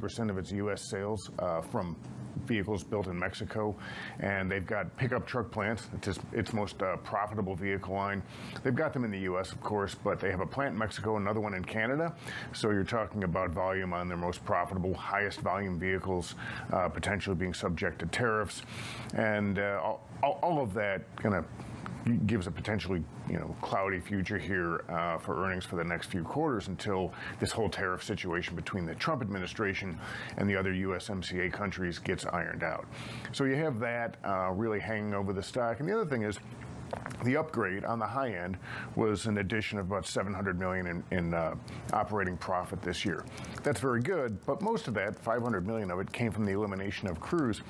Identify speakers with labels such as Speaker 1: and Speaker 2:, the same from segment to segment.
Speaker 1: percent of its U.S. sales from vehicles built in Mexico, and they've got pickup truck plants. It's its most profitable vehicle line. They've got them in the U.S., of course, but they have a plant in Mexico, another one in Canada. So you're talking about volume on their most profitable, highest volume vehicles potentially being subject to tariffs, and all of that kind of gives a potentially, cloudy future here for earnings for the next few quarters until this whole tariff situation between the Trump administration and the other USMCA countries gets ironed out. So you have that really hanging over the stock. And the other thing is, the upgrade on the high end was an addition of about $700 million in operating profit this year. That's very good, but most of that, $500 million of it, came from the elimination of Cruise.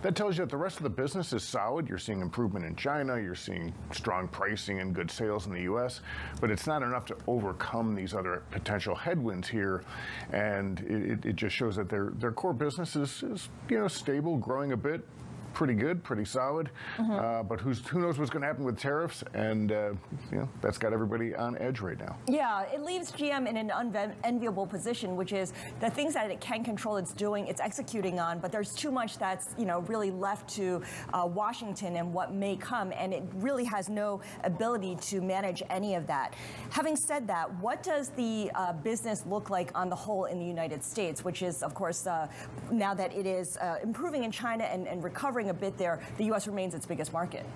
Speaker 1: That tells you that the rest of the business is solid. You're seeing improvement in China, you're seeing strong pricing and good sales in the U.S., but it's not enough to overcome these other potential headwinds here, and it just shows that their core business is stable, growing a bit. Pretty good, pretty solid, but who knows what's going to happen with tariffs, and that's got everybody on edge right now.
Speaker 2: Yeah, it leaves GM in an unenviable position, which is the things that it can control, it's doing, it's executing on, but there's too much that's really left to Washington and what may come, and it really has no ability to manage any of that. Having said that, what does the business look like on the whole in the United States, which is, of course, now that it is improving in China and recovering a bit there, the U.S. remains its biggest market.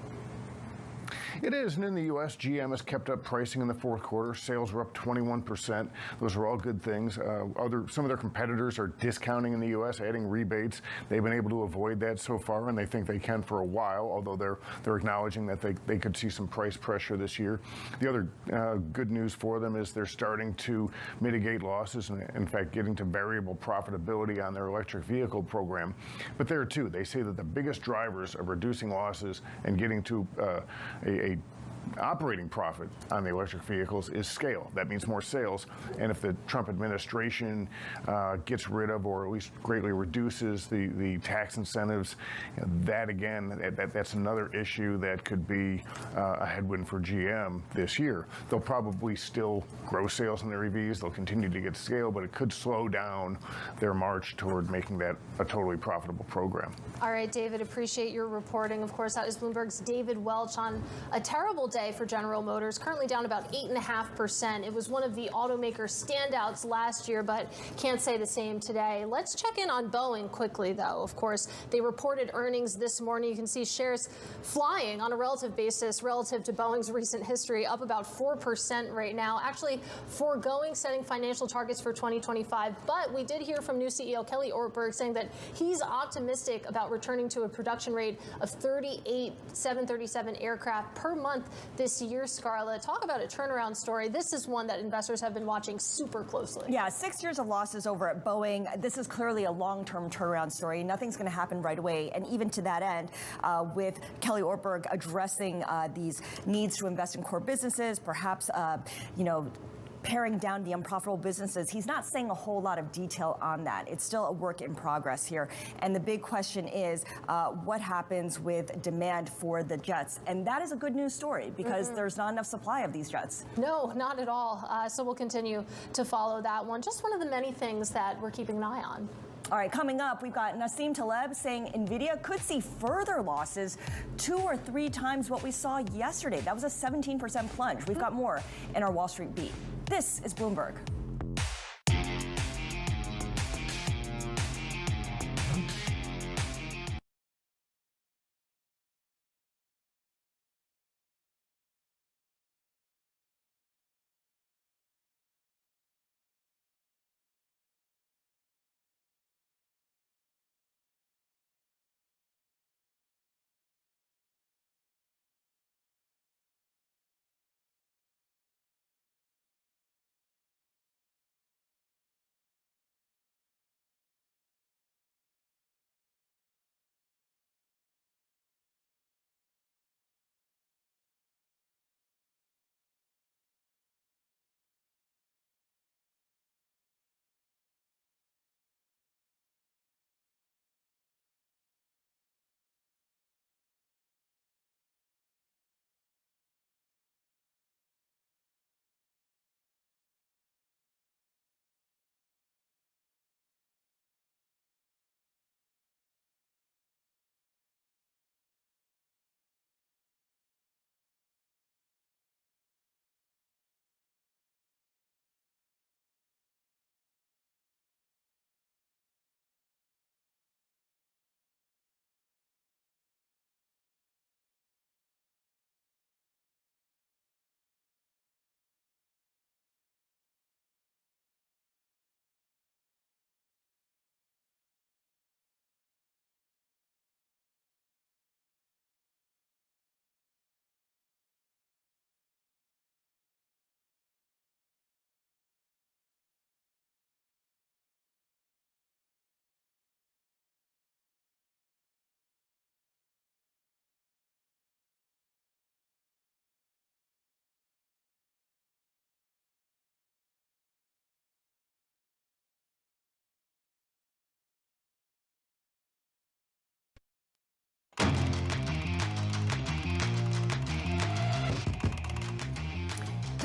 Speaker 1: It is, and in the U.S., GM has kept up pricing in the fourth quarter. Sales were up 21%. Those are all good things. Some of their competitors are discounting in the U.S., adding rebates. They've been able to avoid that so far, and they think they can for a while, although they're acknowledging that they could see some price pressure this year. The other good news for them is they're starting to mitigate losses and, in fact, getting to variable profitability on their electric vehicle program. But there, too, they say that the biggest drivers of reducing losses and getting to a operating profit on the electric vehicles is scale. That means more sales. And if the Trump administration gets rid of or at least greatly reduces the tax incentives, that again, that's another issue that could be a headwind for GM this year. They'll probably still grow sales in their EVs. They'll continue to get scale, but it could slow down their march toward making that a totally profitable program.
Speaker 3: All right, David, appreciate your reporting. Of course, that is Bloomberg's David Welch on a terrible day for General Motors, currently down about 8.5%. It was one of the automaker standouts last year, but can't say the same today. Let's check in on Boeing quickly, though. Of course, they reported earnings this morning. You can see shares flying on a relative basis relative to Boeing's recent history, up about 4% right now, actually foregoing setting financial targets for 2025. But we did hear from new CEO Kelly Ortberg saying that he's optimistic about returning to a production rate of 38 737 aircraft per month this year. Scarlett, talk about a turnaround story. This is one that investors have been watching super closely.
Speaker 2: Yeah, 6 years of losses over at Boeing. This is clearly a long-term turnaround story. Nothing's going to happen right away. And even to that end, with Kelly Ortberg addressing these needs to invest in core businesses, perhaps, paring down the unprofitable businesses, he's not saying a whole lot of detail on that. It's still a work in progress here. And the big question is what happens with demand for the jets? And that is a good news story because there's not enough supply of these jets.
Speaker 3: No, not at all. So we'll continue to follow that one. Just one of the many things that we're keeping an eye on.
Speaker 2: All right, coming up, we've got Nassim Taleb saying NVIDIA could see further losses 2 or 3 times what we saw yesterday. That was a 17% plunge. We've got more in our Wall Street Beat. This is Bloomberg.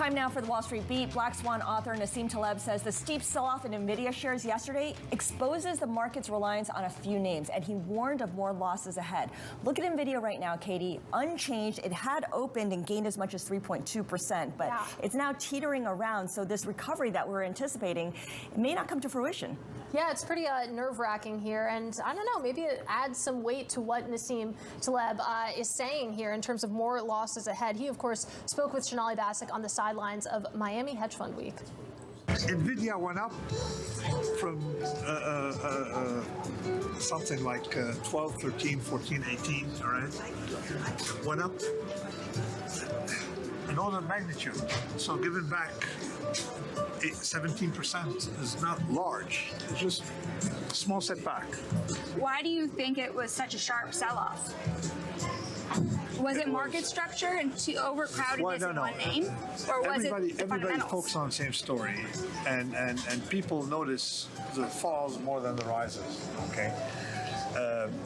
Speaker 2: Time now for the Wall Street Beat. Black Swan author Nassim Taleb says the steep sell-off in NVIDIA shares yesterday exposes the market's reliance on a few names, and he warned of more losses ahead. Look at NVIDIA right now, Katie. Unchanged. It had opened and gained as much as 3.2%, but it's now teetering around. So this recovery that we're anticipating, it may not come to fruition.
Speaker 3: Yeah, it's pretty nerve-wracking here, and I don't know, maybe it adds some weight to what Nassim Taleb is saying here in terms of more losses ahead. He, of course, spoke with Sonali Basak on the sidelines of Miami Hedge Fund Week.
Speaker 4: NVIDIA went up from something like 12, 13, 14, 18, all right? Went up an order of magnitude. So given back 17% is not large. It's just a small setback.
Speaker 5: Why do you think it was such a sharp sell-off? Was it market structure and too overcrowdedness in one name? Or was it the
Speaker 4: Everybody
Speaker 5: fundamentals?
Speaker 4: focuses on the same story, and people notice the falls more than the rises, okay?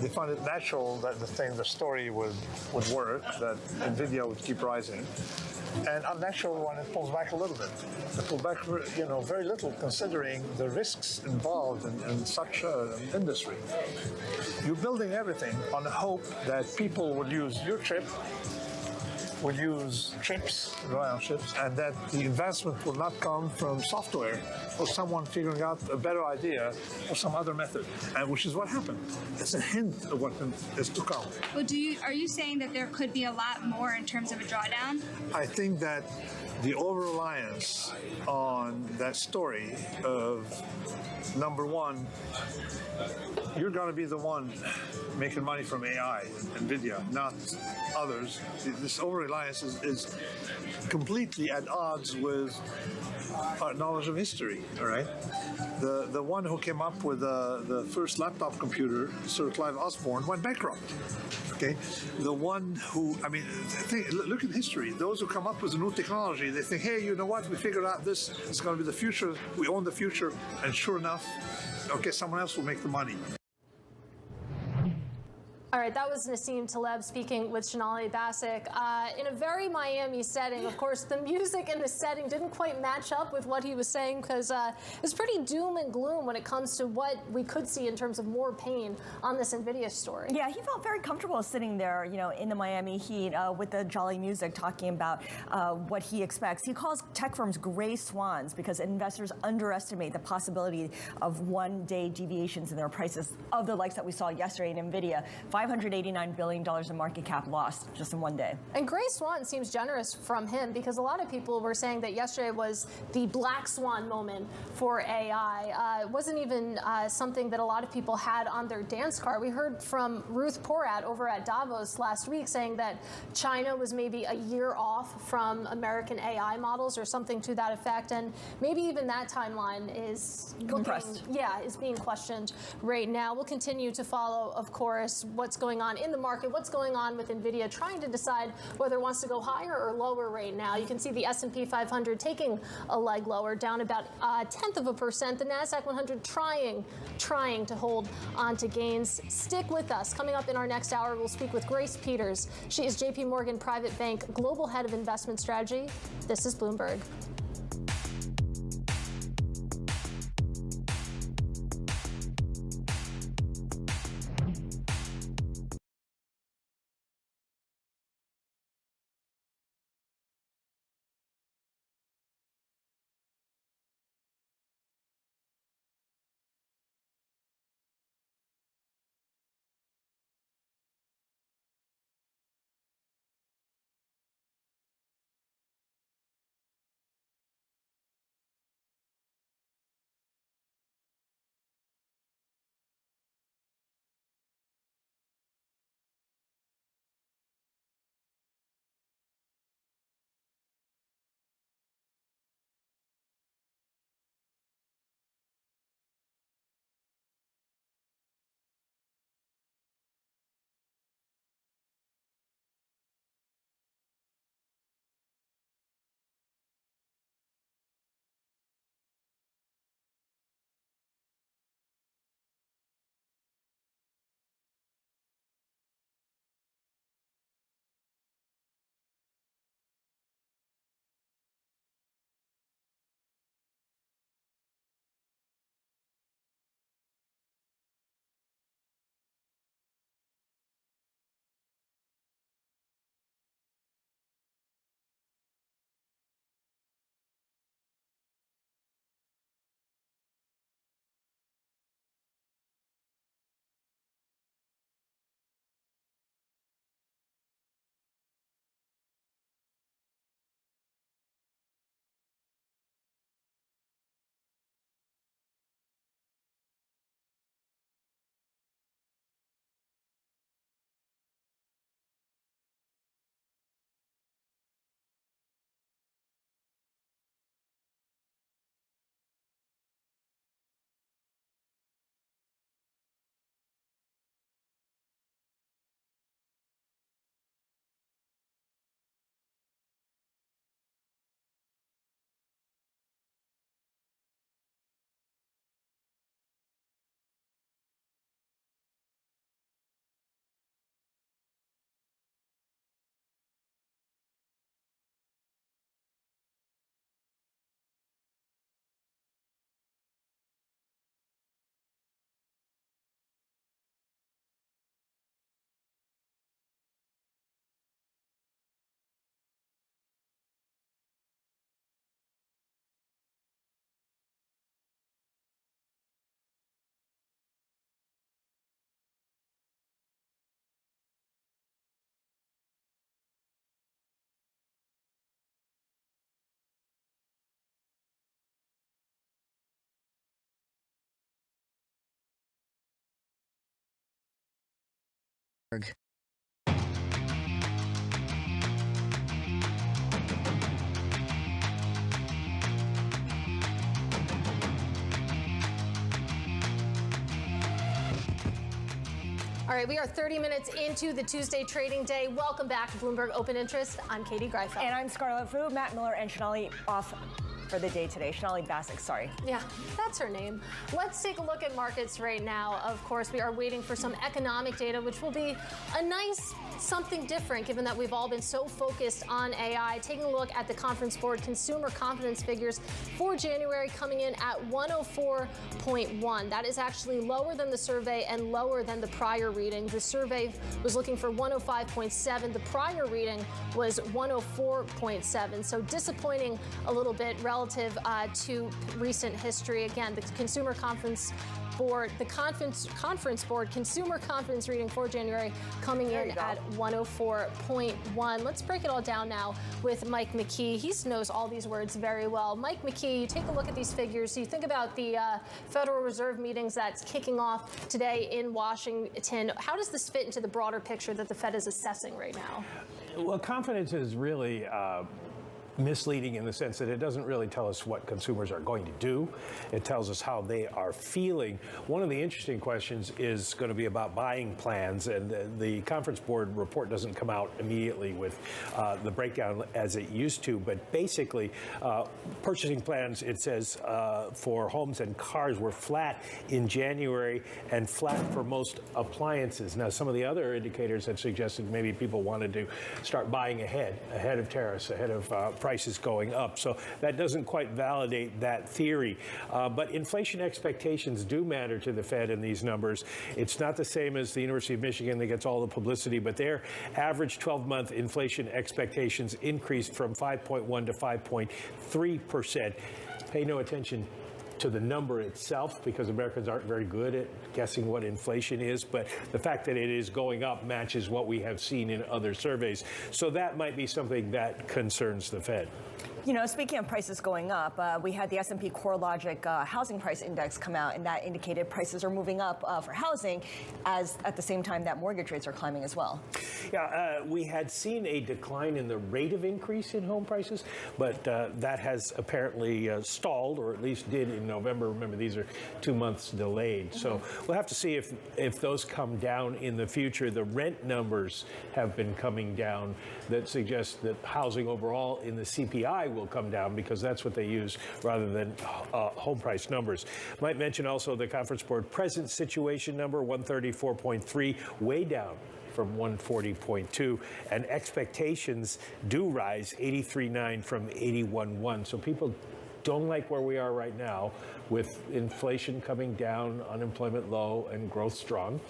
Speaker 4: They found it natural that the story would work, that NVIDIA would keep rising, and unnatural when it pulls back a little bit. It pulled back, very little considering the risks involved in such an industry. You're building everything on the hope that people will use your chip, will use chips, rely on chips, and that the investment will not come from software or someone figuring out a better idea or some other method, and which is what happened. It's a hint of what is to come.
Speaker 5: Well, are you saying that there could be a lot more in terms of a drawdown?
Speaker 4: I think that the over-reliance on that story of, number one, you're going to be the one making money from AI, NVIDIA, not others. This over-reliance is completely at odds with our knowledge of history, all right? The one who came up with the first laptop computer, Sir Clive Osborne, went bankrupt. Okay, the one who, look at history. Those who come up with a new technology, they think, hey, you know what? We figured out this is going to be the future. We own the future, and sure enough, okay, someone else will make the money.
Speaker 3: All right, that was Nassim Taleb speaking with Sonali Basak in a very Miami setting. Of course, the music and the setting didn't quite match up with what he was saying because it was pretty doom and gloom when it comes to what we could see in terms of more pain on this NVIDIA story.
Speaker 2: Yeah, he felt very comfortable sitting there, in the Miami heat with the jolly music talking about what he expects. He calls tech firms gray swans because investors underestimate the possibility of one-day deviations in their prices of the likes that we saw yesterday in NVIDIA. $589 billion in market cap lost just in one day.
Speaker 3: And gray swan seems generous from him because a lot of people were saying that yesterday was the black swan moment for AI. It wasn't even something that a lot of people had on their dance card. We heard from Ruth Porat over at Davos last week saying that China was maybe a year off from American AI models or something to that effect. And maybe even that timeline is is being questioned right now. We'll continue to follow, of course, what's going on in the market, what's going on with NVIDIA, trying to decide whether it wants to go higher or lower right now. You can see the S&P 500 taking a leg lower, down about 0.1%. The NASDAQ 100 trying to hold on to gains. Stick with us. Coming up in our next hour, we'll speak with Grace Peters. She is JP Morgan Private Bank Global Head of Investment Strategy. This is Bloomberg. All right, we are 30 minutes into the Tuesday trading day. Welcome back to Bloomberg Open Interest. I'm Katie Greifeld.
Speaker 2: And I'm Scarlett Fu. Matt Miller and Shonali off for the day today. Shonali Bassick, sorry.
Speaker 3: Yeah, that's her name. Let's take a look at markets right now. Of course, we are waiting for some economic data, which will be a nice something different given that we've all been so focused on AI. Taking a look at the Conference Board consumer confidence figures for January coming in at 104.1. That is actually lower than the survey and lower than the prior reading. The survey was looking for 105.7. The prior reading was 104.7. So disappointing a little bit relative to recent history. Again, the Consumer Conference Board, the Conference Board consumer confidence reading for January coming in at 104.1. Let's break it all down now with Mike McKee. He knows all these words very well. Mike McKee, you take a look at these figures. You think about the Federal Reserve meetings that's kicking off today in Washington. How does this fit into the broader picture that the Fed is assessing right now?
Speaker 6: Well, confidence is really misleading in the sense that it doesn't really tell us what consumers are going to do. It tells us how they are feeling. One of the interesting questions is going to be about buying plans, and the Conference Board report doesn't come out immediately with the breakdown as it used to, but basically purchasing plans, it says for homes and cars were flat in January and flat for most appliances. Now, some of the other indicators have suggested maybe people wanted to start buying ahead of tariffs, ahead of prices going up. So that doesn't quite validate that theory. But inflation expectations do matter to the Fed in these numbers. It's not the same as the University of Michigan that gets all the publicity, but their average 12-month inflation expectations increased from 5.1 to 5.3%. Pay no attention to the number itself because Americans aren't very good at guessing what inflation is, but the fact that it is going up matches what we have seen in other surveys. So that might be something that concerns the Fed.
Speaker 2: You know, speaking of prices going up, we had the S&P CoreLogic housing price index come out, and that indicated prices are moving up for housing as at the same time that mortgage rates are climbing as well.
Speaker 6: Yeah, we had seen a decline in the rate of increase in home prices, but that has apparently stalled, or at least did in November. Remember, these are 2 months delayed. Mm-hmm. So we'll have to see if those come down in the future. The rent numbers have been coming down that suggest that housing overall in the CPI will come down because that's what they use rather than home price numbers. Might mention also the Conference Board present situation number, 134.3, way down from 140.2, and expectations do rise, 83.9 from 81.1. So people don't like where we are right now with inflation coming down, unemployment low, and growth strong.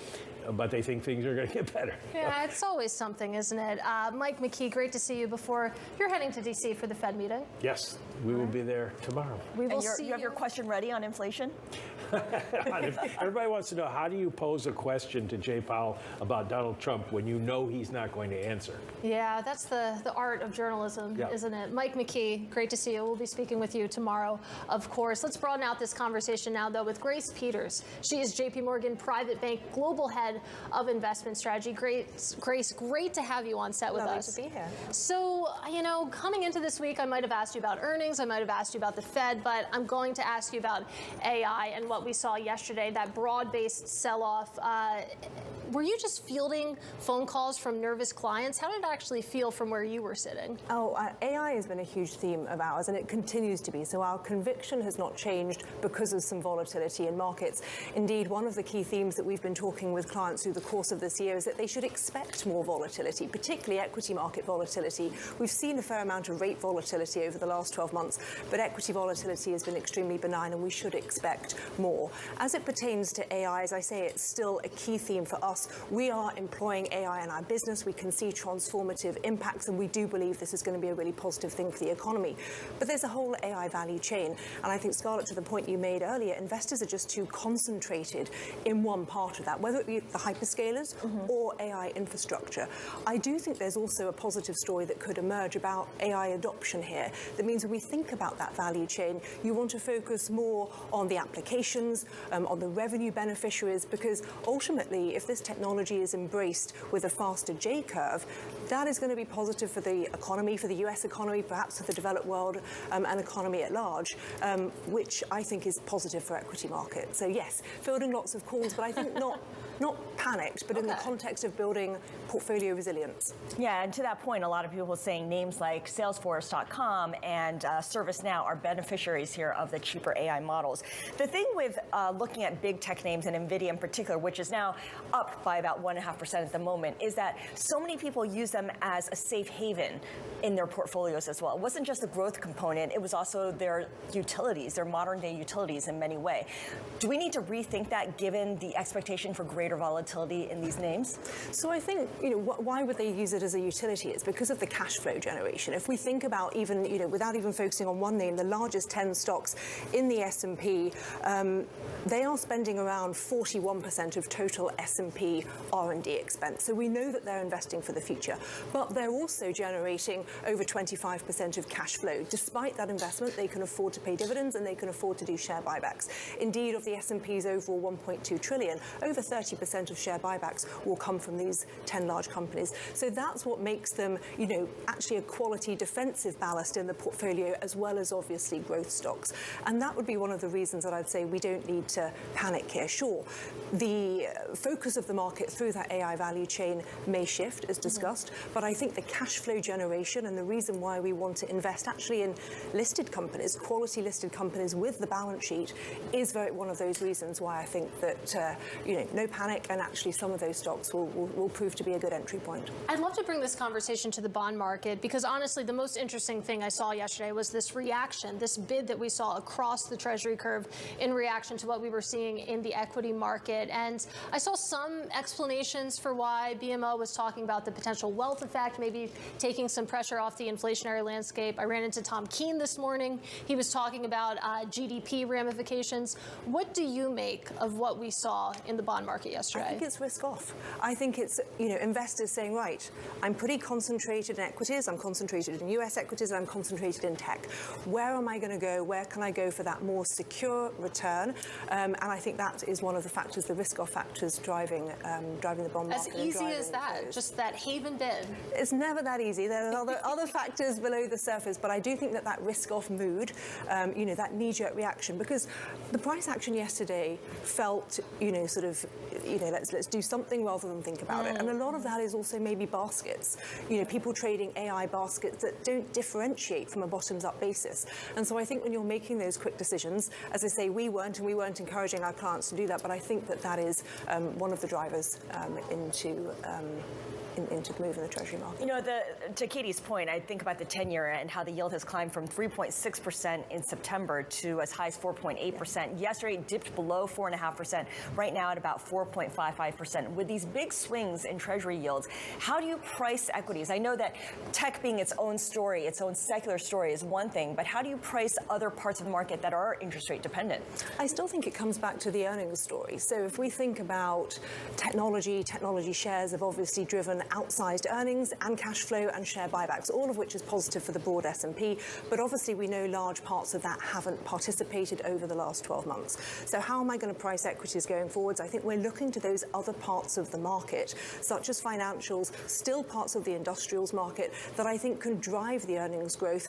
Speaker 6: But they think things are going to get better.
Speaker 3: Yeah, it's always something, isn't it? Mike McKee, great to see you before you're heading to D.C. for the Fed meeting.
Speaker 6: Yes, we will be there tomorrow.
Speaker 3: We will
Speaker 2: see you. Have your question ready on inflation?
Speaker 6: Everybody wants to know, how do you pose a question to Jay Powell about Donald Trump when you know he's not going to answer?
Speaker 3: Yeah, that's the art of journalism, isn't it? Mike McKee, great to see you. We'll be speaking with you tomorrow, of course. Let's broaden out this conversation now, though, with Grace Peters. She is J.P. Morgan Private Bank Global Head of Investment Strategy. Grace, great to have you on set with us.
Speaker 7: Lovely to be here.
Speaker 3: So, you know, coming into this week, I might have asked you about earnings, I might have asked you about the Fed, but I'm going to ask you about AI and what we saw yesterday, that broad-based sell-off. Were you just fielding phone calls from nervous clients? How did it actually feel from where you were sitting?
Speaker 7: AI has been a huge theme of ours, and it continues to be. So our conviction has not changed because of some volatility in markets. Indeed, one of the key themes that we've been talking with clients through the course of this year is that they should expect more volatility, particularly equity market volatility. We've seen a fair amount of rate volatility over the last 12 months, but equity volatility has been extremely benign, and we should expect more. As it pertains to AI, as I say, it's still a key theme for us. We are employing AI in our business. We can see transformative impacts, and we do believe this is going to be a really positive thing for the economy. But there's a whole AI value chain, and I think, Scarlett, to the point you made earlier, investors are just too concentrated in one part of that, whether it be the hyperscalers or AI infrastructure. I do think there's also a positive story that could emerge about AI adoption here. That means when we think about that value chain, you want to focus more on the application corporations, on the revenue beneficiaries, because ultimately, if this technology is embraced with a faster J-curve, that is going to be positive for the economy, for the US economy, perhaps for the developed world and economy at large, which I think is positive for equity markets. So yes, fielding lots of calls, but I think not panicked, but in the context of building portfolio resilience.
Speaker 2: Yeah, and to that point, a lot of people saying names like Salesforce.com and ServiceNow are beneficiaries here of the cheaper AI models. The thing with looking at big tech names, and NVIDIA in particular, which is now up by about 1.5% at the moment, is that so many people use them as a safe haven in their portfolios as well. It wasn't just the growth component, it was also their utilities, their modern day utilities in many ways. Do we need to rethink that given the expectation for greater volatility in these names?
Speaker 7: So I think, why would they use it as a utility? It's because of the cash flow generation. If we think about even, without even focusing on one name, the largest 10 stocks in the S&P, they are spending around 41% of total S&P R&D expense. So we know that they're investing for the future, but they're also generating over 25% of cash flow. Despite that investment, they can afford to pay dividends and they can afford to do share buybacks. Indeed, of the S&P's overall 1.2 trillion, over 30% of share buybacks will come from these 10 large companies. So that's what makes them, actually a quality defensive ballast in the portfolio, as well as obviously growth stocks. And that would be one of the reasons that I'd say we don't need to panic here. Sure, the focus of the market through that AI value chain may shift, as discussed, but I think the cash flow generation and the reason why we want to invest actually in listed companies, quality listed companies with the balance sheet, is one of those reasons why I think that, no panic, and actually some of those stocks will prove to be a good entry point.
Speaker 3: I'd love to bring this conversation to the bond market because honestly, the most interesting thing I saw yesterday was this reaction, this bid that we saw across the Treasury curve in reaction to what we were seeing in the equity market. And I saw some explanations for why BMO was talking about the potential wealth effect, maybe taking some pressure off the inflationary landscape. I ran into Tom Keene this morning. He was talking about GDP ramifications. What do you make of what we saw in the bond market yesterday?
Speaker 7: I think it's risk off. I think it's, investors saying, right, I'm pretty concentrated in equities, I'm concentrated in US equities, and I'm concentrated in tech. Where am I going to go? Where can I go for that more secure return? And I think that is one of the factors, the risk off factors driving the bond market.
Speaker 3: As easy as that, just that haven bid.
Speaker 7: It's never that easy. There are other factors below the surface, but I do think that risk off mood, that knee-jerk reaction, because the price action yesterday felt, let's do something rather than think about it. And a lot of that is also maybe baskets, people trading AI baskets that don't differentiate from a bottoms-up basis. And so I think when you're making those quick decisions, as I say, we weren't encouraging our clients to do that, but I think that is one of the drivers into the move in the Treasury market.
Speaker 2: To Katie's point, I think about the 10-year and how the yield has climbed from 3.6% in September to as high as 4.8%. Yesterday, it dipped below 4.5%. Right now, at about 4.55%. With these big swings in Treasury yields, how do you price equities? I know that tech being its own story, its own secular story, is one thing, but how do you price other parts of the market that are interest rate dependent?
Speaker 7: I still think it comes back to the earnings story. So if we think about technology shares have obviously driven outsized earnings and cash flow and share buybacks, all of which is positive for the broad S&P. But obviously, we know large parts of that haven't participated over the last 12 months. So how am I going to price equities going forwards? I think we're looking to those other parts of the market, such as financials, still parts of the industrials market, that I think can drive the earnings growth.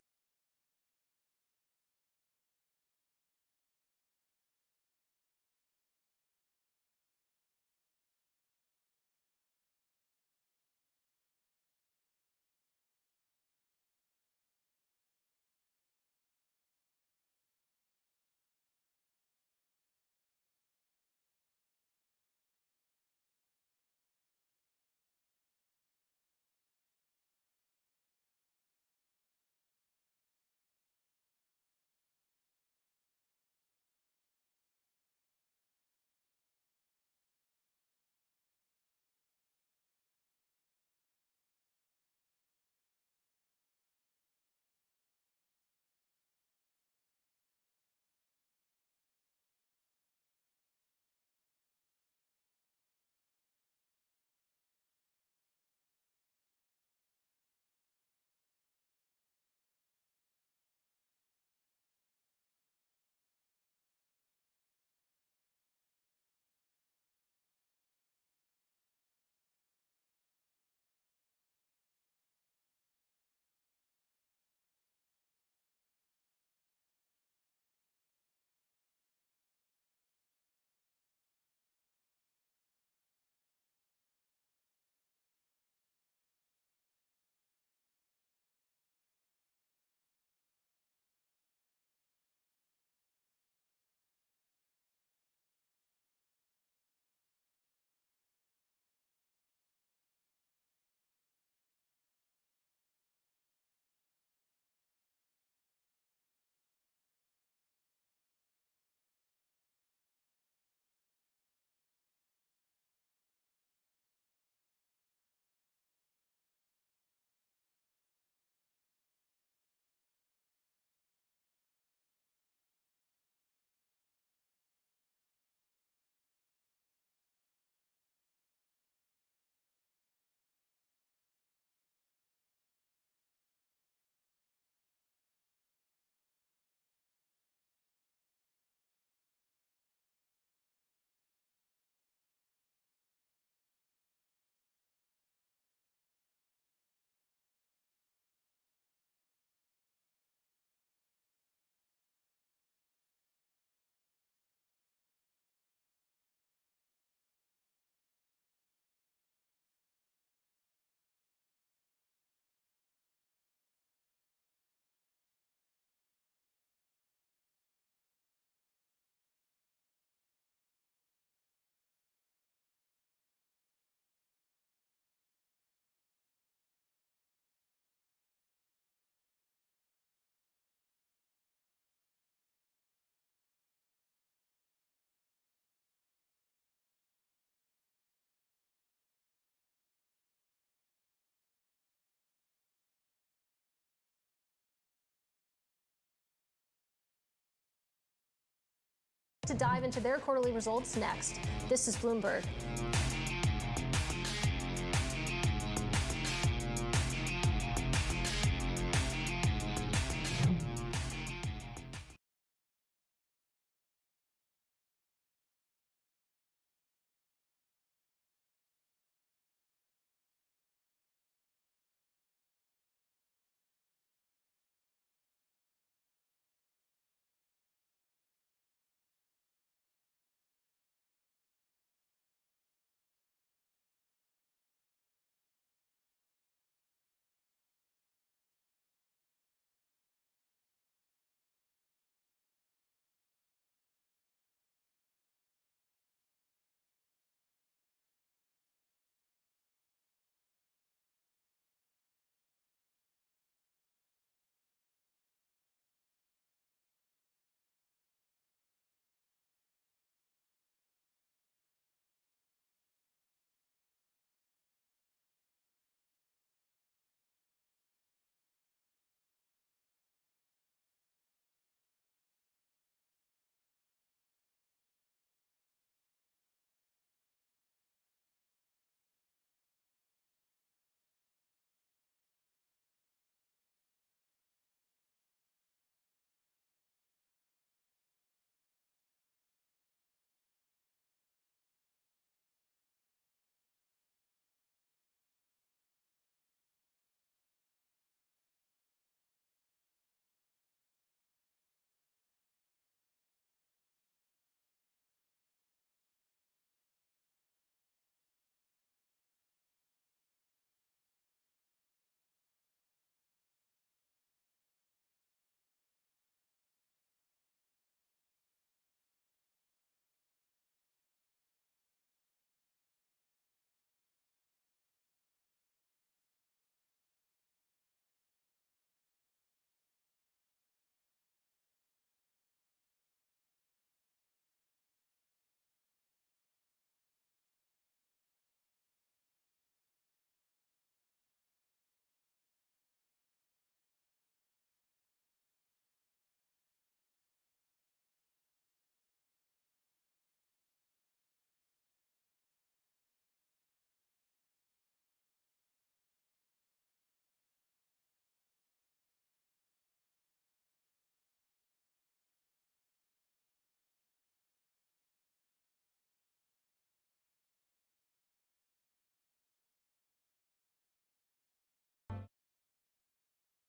Speaker 3: To dive into their quarterly results next. This is Bloomberg.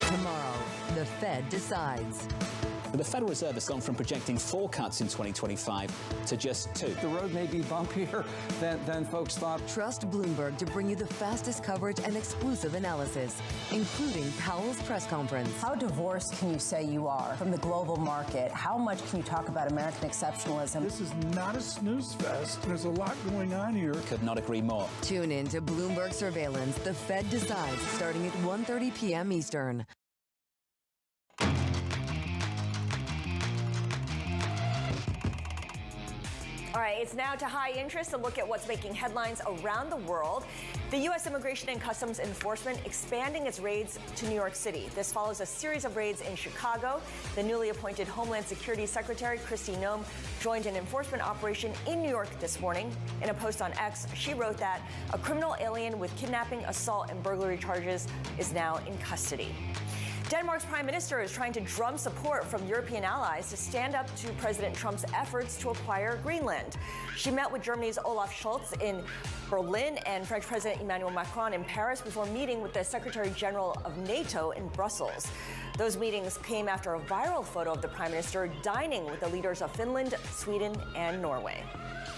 Speaker 8: Tomorrow, the Fed decides.
Speaker 9: The Federal Reserve has gone from projecting 4 cuts in 2025 to just 2.
Speaker 10: The road may be bumpier than folks thought.
Speaker 8: Trust Bloomberg to bring you the fastest coverage and exclusive analysis, including Powell's press conference.
Speaker 11: How divorced can you say you are from the global market? How much can you talk about American exceptionalism?
Speaker 12: This is not a snooze fest. There's a lot going on here.
Speaker 9: Could not agree more.
Speaker 8: Tune in to Bloomberg Surveillance. The Fed decides, starting at 1:30 p.m. Eastern.
Speaker 2: All right, it's now to high interest to look at what's making headlines around the world. The U.S. Immigration and Customs Enforcement expanding its raids to New York City. This follows a series of raids in Chicago. The newly appointed Homeland Security Secretary, Kristi Noem, joined an enforcement operation in New York this morning. In a post on X, she wrote that a criminal alien with kidnapping, assault, and burglary charges is now in custody. Denmark's prime minister is trying to drum support from European allies to stand up to President Trump's efforts to acquire Greenland. She met with Germany's Olaf Scholz in Berlin and French President Emmanuel Macron in Paris before meeting with the Secretary General of NATO in Brussels. Those meetings came after a viral photo of the prime minister dining with the leaders of Finland, Sweden, and Norway.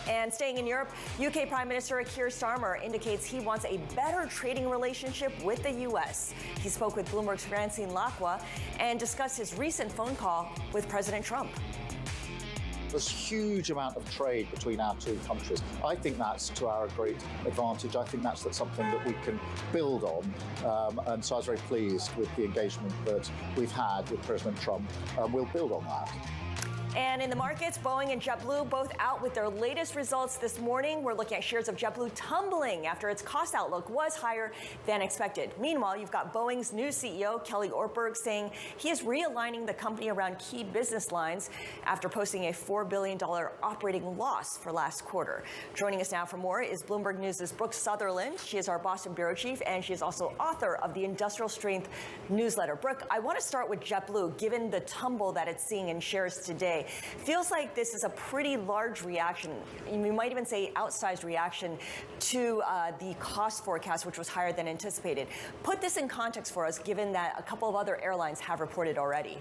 Speaker 2: And staying in Europe, UK Prime Minister Keir Starmer indicates he wants a better trading relationship with the U.S. He spoke with Bloomberg's Francine Lacqua and discussed his recent phone call with President Trump.
Speaker 13: There's a huge amount of trade between our two countries. I think that's to our great advantage. I think that's something that we can build on. And so I was very pleased with the engagement that we've had with President Trump. We'll build on that.
Speaker 2: And in the markets, Boeing and JetBlue both out with their latest results this morning. We're looking at shares of JetBlue tumbling after its cost outlook was higher than expected. Meanwhile, you've got Boeing's new CEO, Kelly Ortberg, saying he is realigning the company around key business lines after posting a $4 billion operating loss for last quarter. Joining us now for more is Bloomberg News' Brooke Sutherland. She is our Boston bureau chief, and she is also author of the Industrial Strength newsletter. Brooke, I want to start with JetBlue, given the tumble that it's seeing in shares today. Feels like this is a pretty large reaction. You might even say outsized reaction to the cost forecast, which was higher than anticipated. Put this in context for us, given that a couple of other airlines have reported already.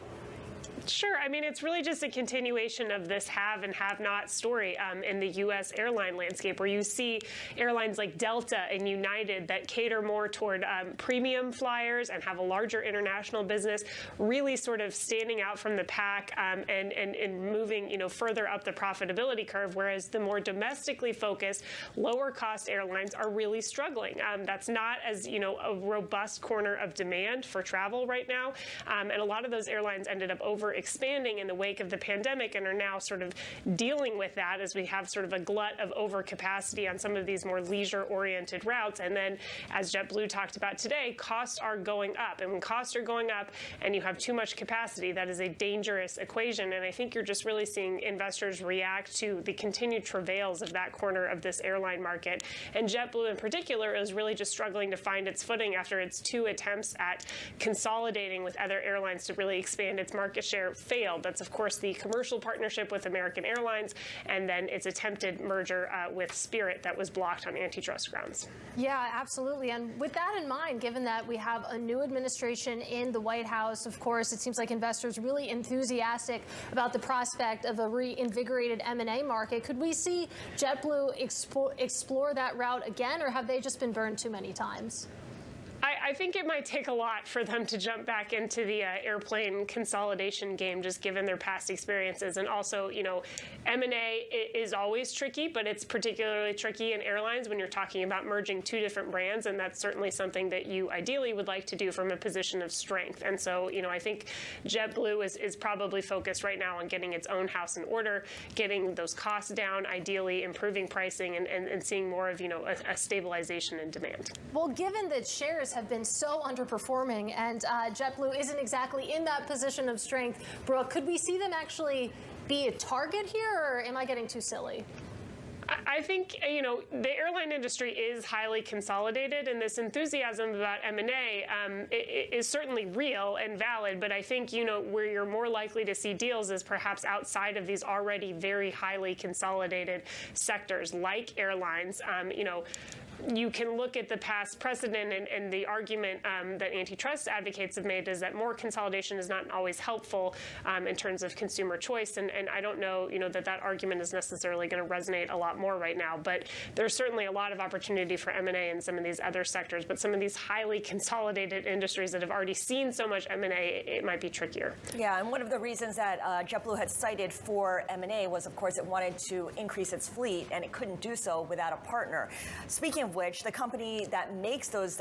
Speaker 14: Sure. I mean, it's really just a continuation of this have and have not story in the U.S. airline landscape, where you see airlines like Delta and United that cater more toward premium flyers and have a larger international business, really sort of standing out from the pack and moving, further up the profitability curve, whereas the more domestically focused, lower cost airlines are really struggling. That's not as, a robust corner of demand for travel right now. And a lot of those airlines ended up expanding in the wake of the pandemic and are now sort of dealing with that as we have sort of a glut of overcapacity on some of these more leisure-oriented routes. And then, as JetBlue talked about today, costs are going up. And when costs are going up and you have too much capacity, that is a dangerous equation. And I think you're just really seeing investors react to the continued travails of that corner of this airline market. And JetBlue in particular is really just struggling to find its footing after its 2 attempts at consolidating with other airlines to really expand its market share failed. That's, of course, the commercial partnership with American Airlines and then its attempted merger with Spirit that was blocked on antitrust grounds.
Speaker 3: Yeah, absolutely. And with that in mind, given that we have a new administration in the White House, of course, it seems like investors really enthusiastic about the prospect of a reinvigorated M&A market. Could we see JetBlue explore that route again, or have they just been burned too many times?
Speaker 14: I think it might take a lot for them to jump back into the airplane consolidation game, just given their past experiences. And also, M&A is always tricky, but it's particularly tricky in airlines when you're talking about merging 2 different brands. And that's certainly something that you ideally would like to do from a position of strength. And so, I think JetBlue is probably focused right now on getting its own house in order, getting those costs down, ideally improving pricing and seeing more of, a stabilization in demand.
Speaker 3: Well, given that shares have been so underperforming and JetBlue isn't exactly in that position of strength, Brooke, could we see them actually be a target here, or am I getting too silly?
Speaker 14: I think, the airline industry is highly consolidated, and this enthusiasm about M&A is certainly real and valid. But I think, where you're more likely to see deals is perhaps outside of these already very highly consolidated sectors like airlines. You can look at the past precedent and the argument that antitrust advocates have made is that more consolidation is not always helpful in terms of consumer choice. And I don't know, that argument is necessarily going to resonate a lot more right now. But there's certainly a lot of opportunity for M&A in some of these other sectors. But some of these highly consolidated industries that have already seen so much M&A, it might be trickier.
Speaker 2: Yeah, and one of the reasons that JetBlue had cited for M&A was, of course, it wanted to increase its fleet, and it couldn't do so without a partner. Speaking of which, the company that makes those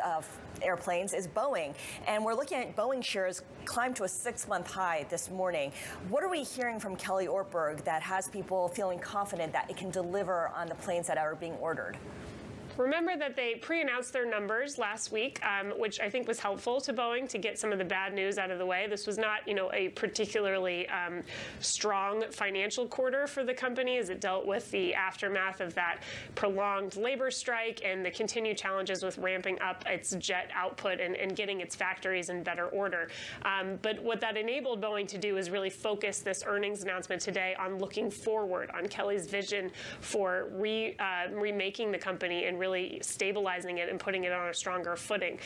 Speaker 2: airplanes is Boeing. And we're looking at Boeing shares climb to a 6-month high this morning. What are we hearing from Kelly Ortberg that has people feeling confident that it can deliver on the planes that are being ordered?
Speaker 14: Remember that they pre-announced their numbers last week, which I think was helpful to Boeing to get some of the bad news out of the way. This was not, a particularly strong financial quarter for the company as it dealt with the aftermath of that prolonged labor strike and the continued challenges with ramping up its jet output and getting its factories in better order. But what that enabled Boeing to do is really focus this earnings announcement today on looking forward, on Kelly's vision for remaking the company and really stabilizing it and putting it on a stronger footing.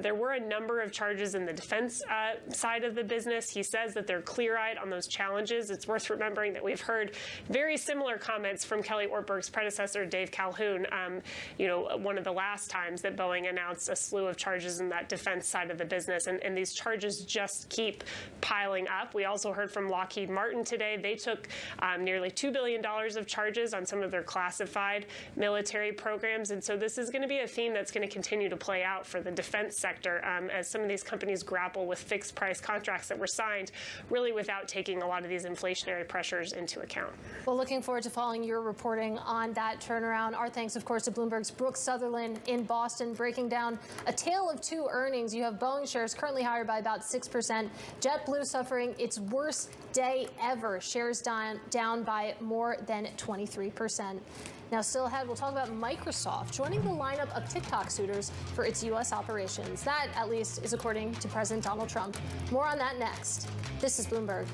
Speaker 14: There were a number of charges in the defense side of the business. He says that they're clear-eyed on those challenges. It's worth remembering that we've heard very similar comments from Kelly Ortberg's predecessor, Dave Calhoun, one of the last times that Boeing announced a slew of charges in that defense side of the business. And these charges just keep piling up. We also heard from Lockheed Martin today. They took nearly $2 billion of charges on some of their classified military programs And so this is going to be a theme that's going to continue to play out for the defense sector as some of these companies grapple with fixed price contracts that were signed really without taking a lot of these inflationary pressures into account.
Speaker 3: Well, looking forward to following your reporting on that turnaround. Our thanks, of course, to Bloomberg's Brooke Sutherland in Boston, breaking down a tale of two earnings. You have Boeing shares currently higher by about 6%. JetBlue suffering its worst day ever. Shares down by more than 23%. Now, still ahead, we'll talk about Microsoft joining the lineup of TikTok suitors for its U.S. operations. That, at least, is according to President Donald Trump. More on that next. This is Bloomberg.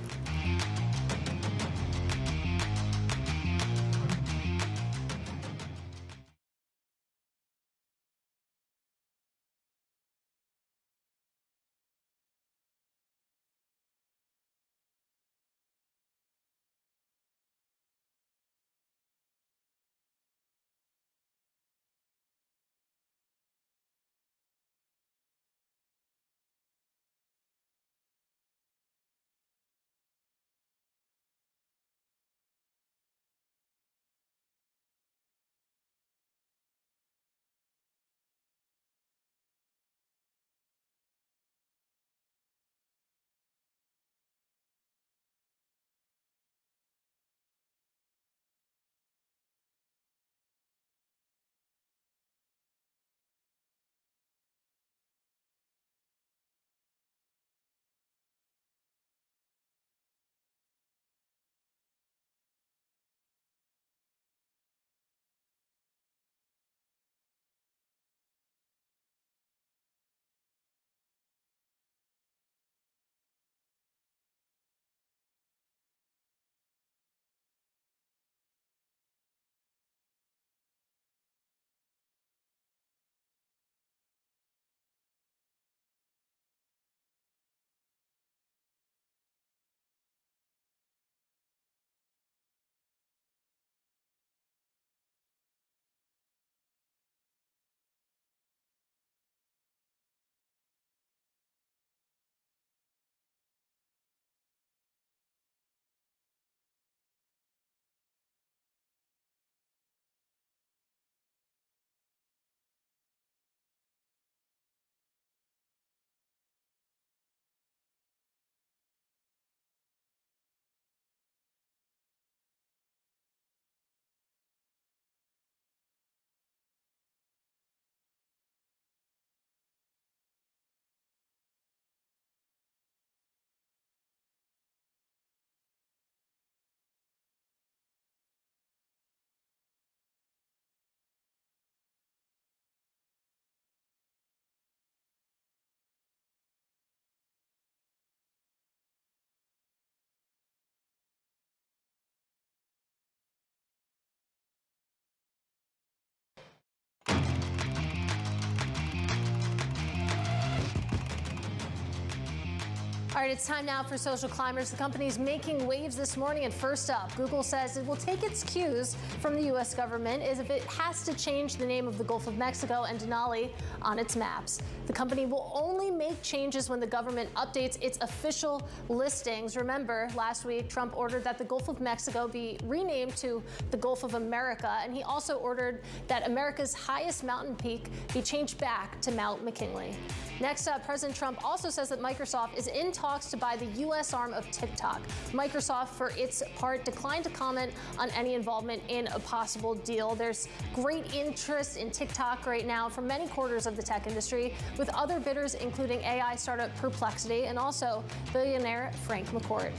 Speaker 3: All right, it's time now for Social Climbers. The company's making waves this morning. And first up, Google says it will take its cues from the U.S. government as if it has to change the name of the Gulf of Mexico and Denali on its maps. The company will only make changes when the government updates its official listings. Remember, last week, Trump ordered that the Gulf of Mexico be renamed to the Gulf of America. And he also ordered that America's highest mountain peak be changed back to Mount McKinley. Next up, President Trump also says that Microsoft is in talks to buy the U.S. arm of TikTok. Microsoft, for its part, declined to comment on any involvement in a possible deal. There's great interest in TikTok right now from many quarters of the tech industry, with other bidders including AI startup Perplexity and also billionaire Frank McCourt.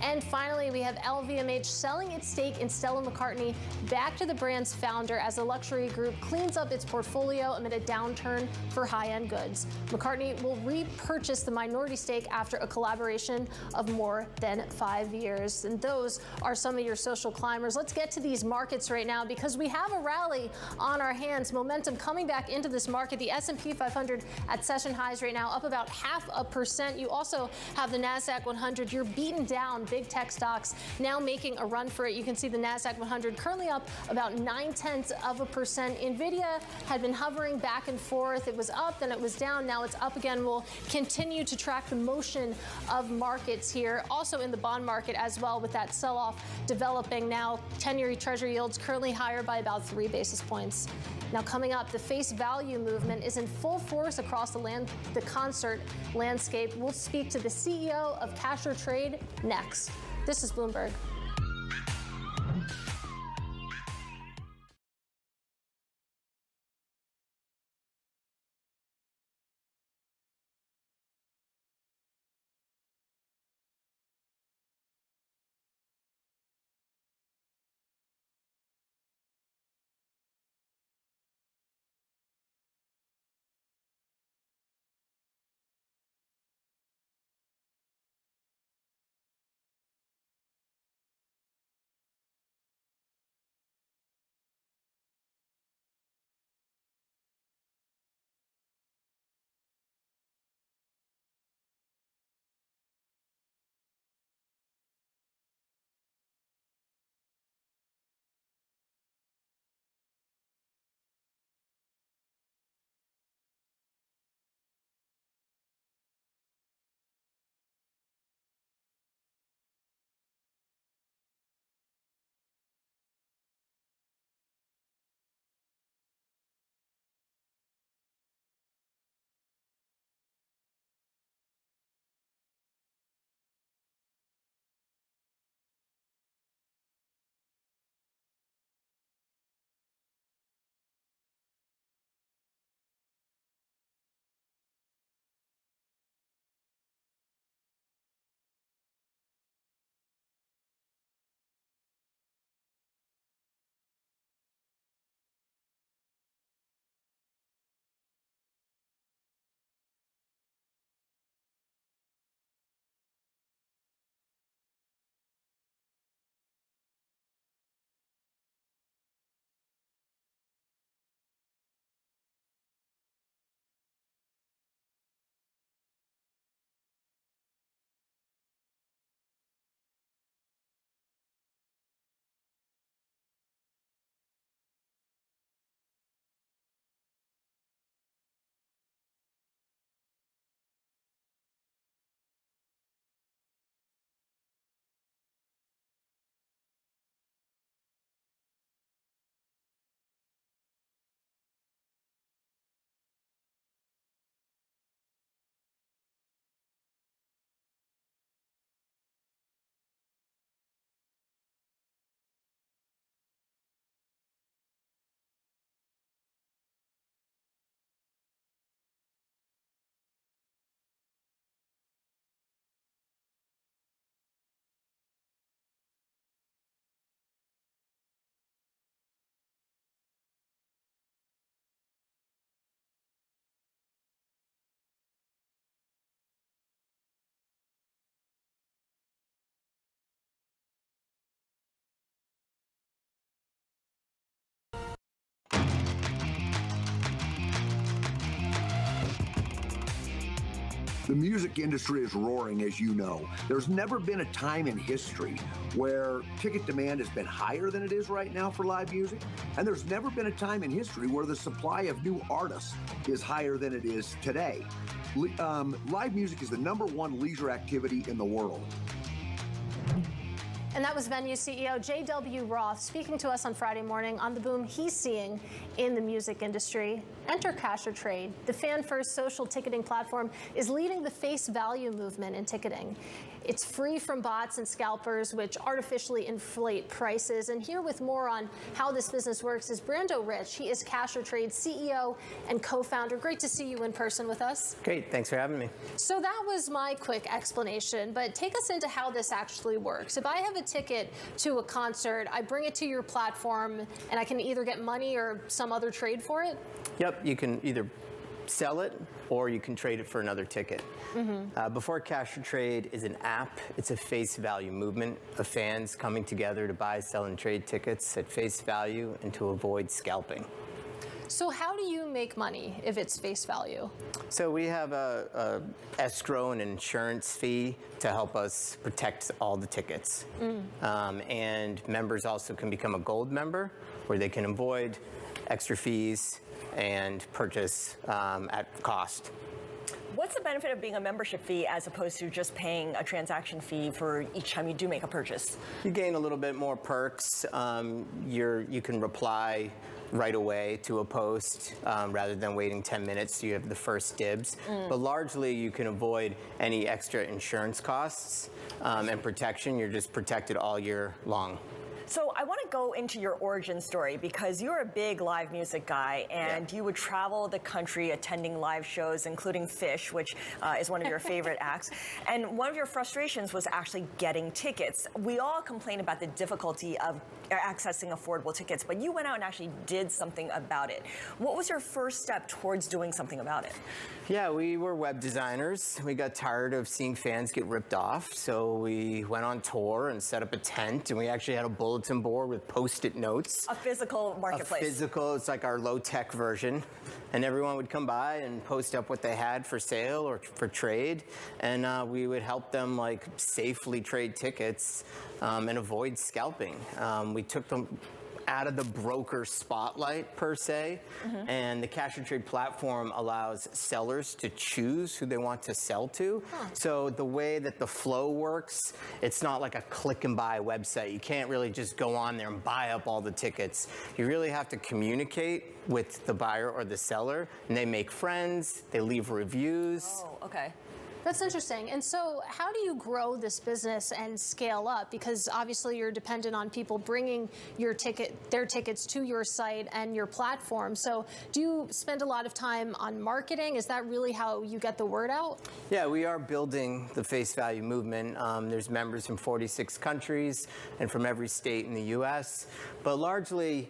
Speaker 3: And finally, we have LVMH selling its stake in Stella McCartney back to the brand's founder as the luxury group cleans up its portfolio amid a downturn for high-end goods. McCartney will repurchase the minority stake after a collaboration of more than 5 years. And those are some of your social climbers. Let's get to these markets right now because we have a rally on our hands. Momentum coming back into this market. The S&P 500 at session highs right now, up about 0.5%. You also have the NASDAQ 100. You're beaten down. Big tech stocks now making a run for it. You can see the NASDAQ 100 currently up about 0.9%. NVIDIA had been hovering back and forth. It was up, then it was down. Now it's up again. We'll continue to track the motion of markets here. Also in the bond market as well, with that sell-off developing now. 10-year Treasury yields currently higher by about 3 basis points. Now coming up, the face value movement is in full force across the concert landscape. We'll speak to the CEO of Cash or Trade next. This is Bloomberg.
Speaker 15: The music industry is roaring, as you know. There's never been a time in history where ticket demand has been higher than it is right now for live music. And there's never been a time in history where the supply of new artists is higher than it is today. Live music is the #1 leisure activity in the world.
Speaker 3: And that was Venue CEO J.W. Roth speaking to us on Friday morning on the boom he's seeing in the music industry. Enter Cash or Trade. The fan-first social ticketing platform is leading the face value movement in ticketing. It's free from bots and scalpers, which artificially inflate prices. And here with more on how this business works is Brando Rich. He is Cash or Trade's CEO and co-founder. Great to see you in person with us.
Speaker 16: Great, thanks for having me.
Speaker 3: So that was my quick explanation, but take us into how this actually works. If I have a ticket to a concert, I bring it to your platform, and I can either get money or some other trade for it?
Speaker 16: Yep, you can either sell it or you can trade it for another ticket. Before Cash or Trade is an app. It's a face value movement of fans coming together to buy, sell, and trade tickets at face value and to avoid scalping.
Speaker 3: So how do you make money if it's face value?
Speaker 16: So we have a escrow and insurance fee to help us protect all the tickets. And members also can become a gold member where they can avoid extra fees and purchase at cost.
Speaker 2: What's the benefit of being a membership fee as opposed to just paying a transaction fee for each time you do make a purchase?
Speaker 16: You gain a little bit more perks. You can reply right away to a post rather than waiting 10 minutes. You have the first dibs. But largely, you can avoid any extra insurance costs and protection. You're just protected all year long.
Speaker 2: So I want to go into your origin story because you're a big live music guy and you would travel the country attending live shows, including Phish, which is one of your favorite acts. And one of your frustrations was actually getting tickets. We all complain about the difficulty of accessing affordable tickets, but you went out and actually did something about it. What was your first step towards doing something about it?
Speaker 16: Yeah, we were web designers. We got tired of seeing fans get ripped off, so we went on tour and set up a tent, and we actually had a bulletin board with Post-it notes.
Speaker 2: A physical marketplace.
Speaker 16: A physical, it's like our low-tech version. And everyone would come by and post up what they had for sale or for trade, and we would help them like safely trade tickets and avoid scalping. We took them out of the broker spotlight per se, and the Cash or Trade platform allows sellers to choose who they want to sell to. So the way that the flow works, it's not like a click and buy website. You can't really just go on there and buy up all the tickets. You really have to communicate with the buyer or the seller, and they make friends, they leave reviews.
Speaker 2: Oh, okay.
Speaker 3: That's interesting. And so how do you grow this business and scale up? Because obviously you're dependent on people bringing their tickets to your site and your platform. So do you spend a lot of time on marketing? Is that really how you get the word out?
Speaker 16: Yeah, we are building the face value movement. There's members from 46 countries and from every state in the U.S. But largely,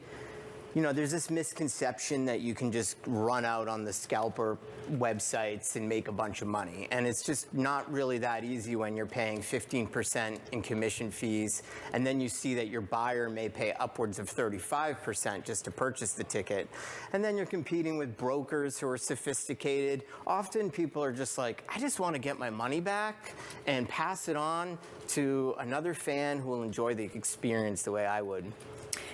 Speaker 16: you know, there's this misconception that you can just run out on the scalper websites and make a bunch of money. And it's just not really that easy when you're paying 15% in commission fees, and then you see that your buyer may pay upwards of 35% just to purchase the ticket. And then you're competing with brokers who are sophisticated. Often people are just like, I just want to get my money back and pass it on to another fan who will enjoy the experience the way I would.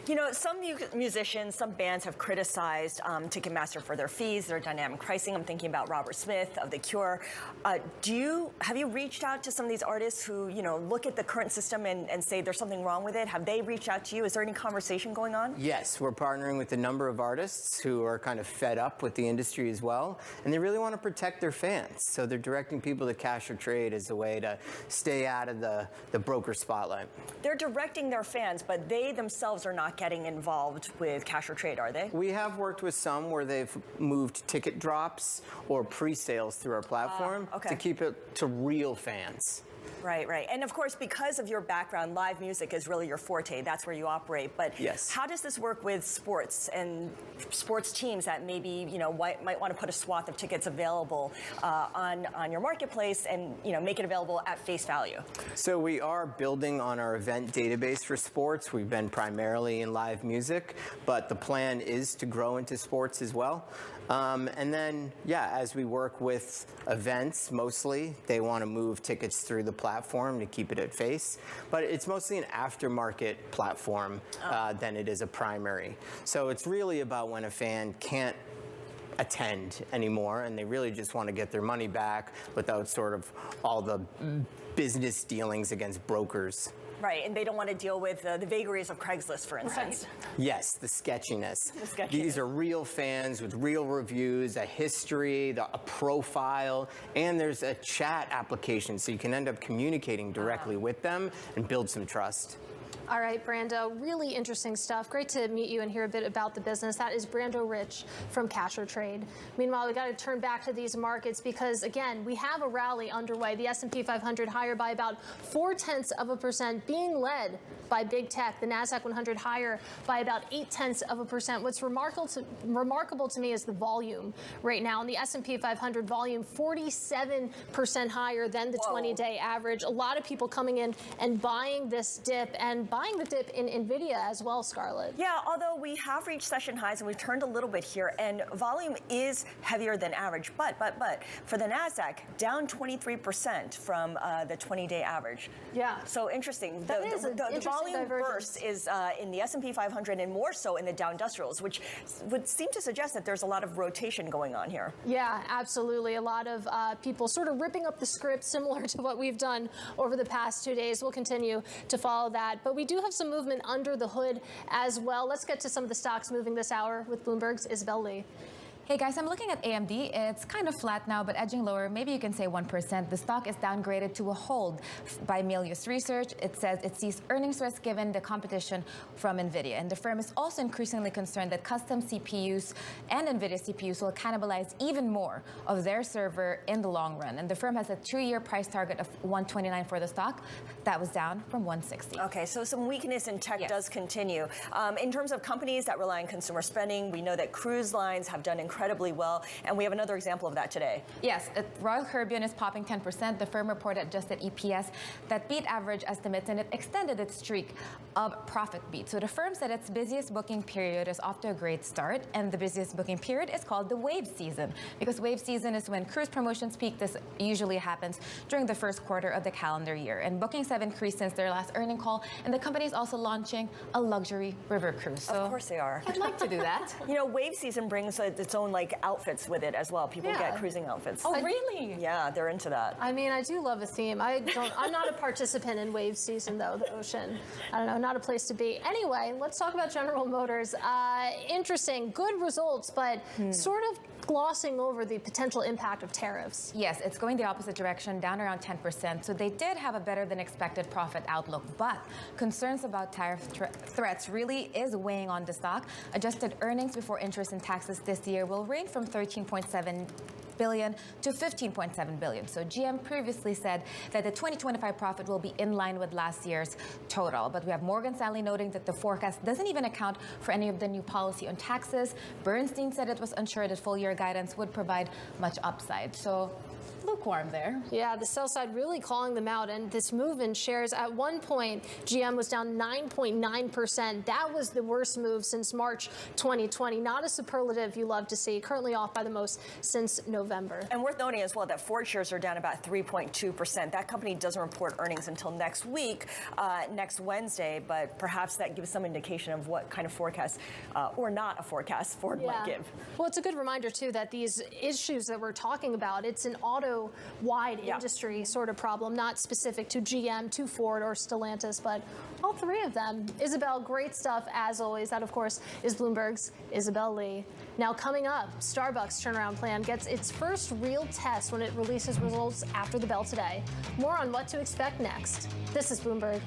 Speaker 2: You know, some musicians, some bands have criticized Ticketmaster for their fees, their dynamic pricing. I'm thinking about Robert Smith of The Cure. Have you reached out to some of these artists who, you know, look at the current system and say there's something wrong with it? Have they reached out to you? Is there any conversation going on?
Speaker 16: Yes, we're partnering with a number of artists who are kind of fed up with the industry as well, and they really want to protect their fans. So they're directing people to Cash or Trade as a way to stay out of the broker spotlight.
Speaker 2: They're directing their fans, but they themselves are not getting involved with Cash or Trade, are they?
Speaker 16: We have worked with some where they've moved ticket drops or pre-sales through our platform to keep it to real fans.
Speaker 2: Right, right. And of course, because of your background, live music is really your forte. That's where you operate. But
Speaker 16: yes,
Speaker 2: how does this work with sports and sports teams that maybe, you know, might want to put a swath of tickets available on your marketplace and, you know, make it available at face value?
Speaker 16: So we are building on our event database for sports. We've been primarily in live music, but the plan is to grow into sports as well. And then, yeah, as we work with events, mostly, they want to move tickets through the platform to keep it at face. But it's mostly an aftermarket platform than it is a primary. So it's really about when a fan can't attend anymore and they really just want to get their money back without sort of all the business dealings against brokers.
Speaker 2: Right, and they don't want to deal with the vagaries of Craigslist, for instance.
Speaker 16: Right. Yes, the sketchiness.
Speaker 2: The sketchiness.
Speaker 16: These are real fans with real reviews, a history, a profile, and there's a chat application so you can end up communicating directly with them and build some trust.
Speaker 3: All right, Brando, really interesting stuff. Great to meet you and hear a bit about the business. That is Brando Rich from Cash or Trade. Meanwhile, we got to turn back to these markets because, again, we have a rally underway. The S&P 500 higher by about 0.4%, being led by big tech. The Nasdaq 100 higher by about 0.8%. What's remarkable to me is the volume right now. And the S&P 500 volume 47% higher than the 20-day average. A lot of people coming in and buying this dip and buying the dip in NVIDIA as well, Scarlett.
Speaker 2: Yeah, although we have reached session highs and we've turned a little bit here, and volume is heavier than average. But for the NASDAQ, down 23% from the 20-day average.
Speaker 3: Yeah.
Speaker 2: So interesting.
Speaker 3: That is an
Speaker 2: The
Speaker 3: interesting
Speaker 2: volume
Speaker 3: divergence.
Speaker 2: burst is in the S&P 500 and more so in the Dow Industrials, which would seem to suggest that there's a lot of rotation going on here.
Speaker 3: Yeah, absolutely. A lot of people sort of ripping up the script, similar to what we've done over the past 2 days. We'll continue to follow that. But we do have some movement under the hood as well. Let's get to some of the stocks moving this hour with Bloomberg's Isabel Lee.
Speaker 17: Hey guys, I'm looking at AMD. It's kind of flat now, but edging lower. Maybe you can say 1%. The stock is downgraded to a hold by Melius Research. It says it sees earnings risk given the competition from NVIDIA. And the firm is also increasingly concerned that custom CPUs and NVIDIA CPUs will cannibalize even more of their server in the long run. And the firm has a 2-year price target of $129 for the stock. That was down from $160.
Speaker 2: Okay, so some weakness in tech does continue. In terms of companies that rely on consumer spending, we know that cruise lines have done incredibly well, and we have another example of that today.
Speaker 17: Yes, Royal Caribbean is popping 10%. The firm reported adjusted EPS that beat average estimates, and it extended its streak of profit beat. So the firm said its busiest booking period is off to a great start, and the busiest booking period is called the wave season, because wave season is when cruise promotions peak. This usually happens during the first quarter of the calendar year, and bookings have increased since their last earning call, and the company is also launching a luxury river cruise. So
Speaker 2: of course they are.
Speaker 17: I'd like to do that.
Speaker 2: You know, wave season brings its own like outfits with it as well. People get cruising outfits.
Speaker 17: Oh, really?
Speaker 2: Yeah, they're into that.
Speaker 3: I mean, I do love a theme. I'm not a participant in wave season, though, the ocean. I don't know, not a place to be. Anyway, let's talk about General Motors. Interesting, good results, but sort of glossing over the potential impact of tariffs.
Speaker 17: Yes, it's going the opposite direction, down around 10%. So they did have a better than expected profit outlook, but concerns about tariff threats really is weighing on the stock. Adjusted earnings before interest and taxes this year will range from $13.7 billion to $15.7 billion. So GM previously said that the 2025 profit will be in line with last year's total. But we have Morgan Stanley noting that the forecast doesn't even account for any of the new policy on taxes. Bernstein said it was unsure that full year guidance would provide much upside. So lukewarm there.
Speaker 3: Yeah, the sell side really calling them out, and this move in shares. At one point, GM was down 9.9%. That was the worst move since March 2020. Not a superlative you love to see. Currently off by the most since November.
Speaker 2: And worth noting as well that Ford shares are down about 3.2%. That company doesn't report earnings until next week, next Wednesday, but perhaps that gives some indication of what kind of forecast or not a forecast Ford might give.
Speaker 3: Well, it's a good reminder, too, that these issues that we're talking about, it's an auto-wide industry sort of problem, not specific to GM, to Ford, or Stellantis, but all three of them. Isabel, great stuff as always. That, of course, is Bloomberg's Isabel Lee. Now, coming up, Starbucks turnaround plan gets its first real test when it releases results after the bell today. More on what to expect next. This is Bloomberg.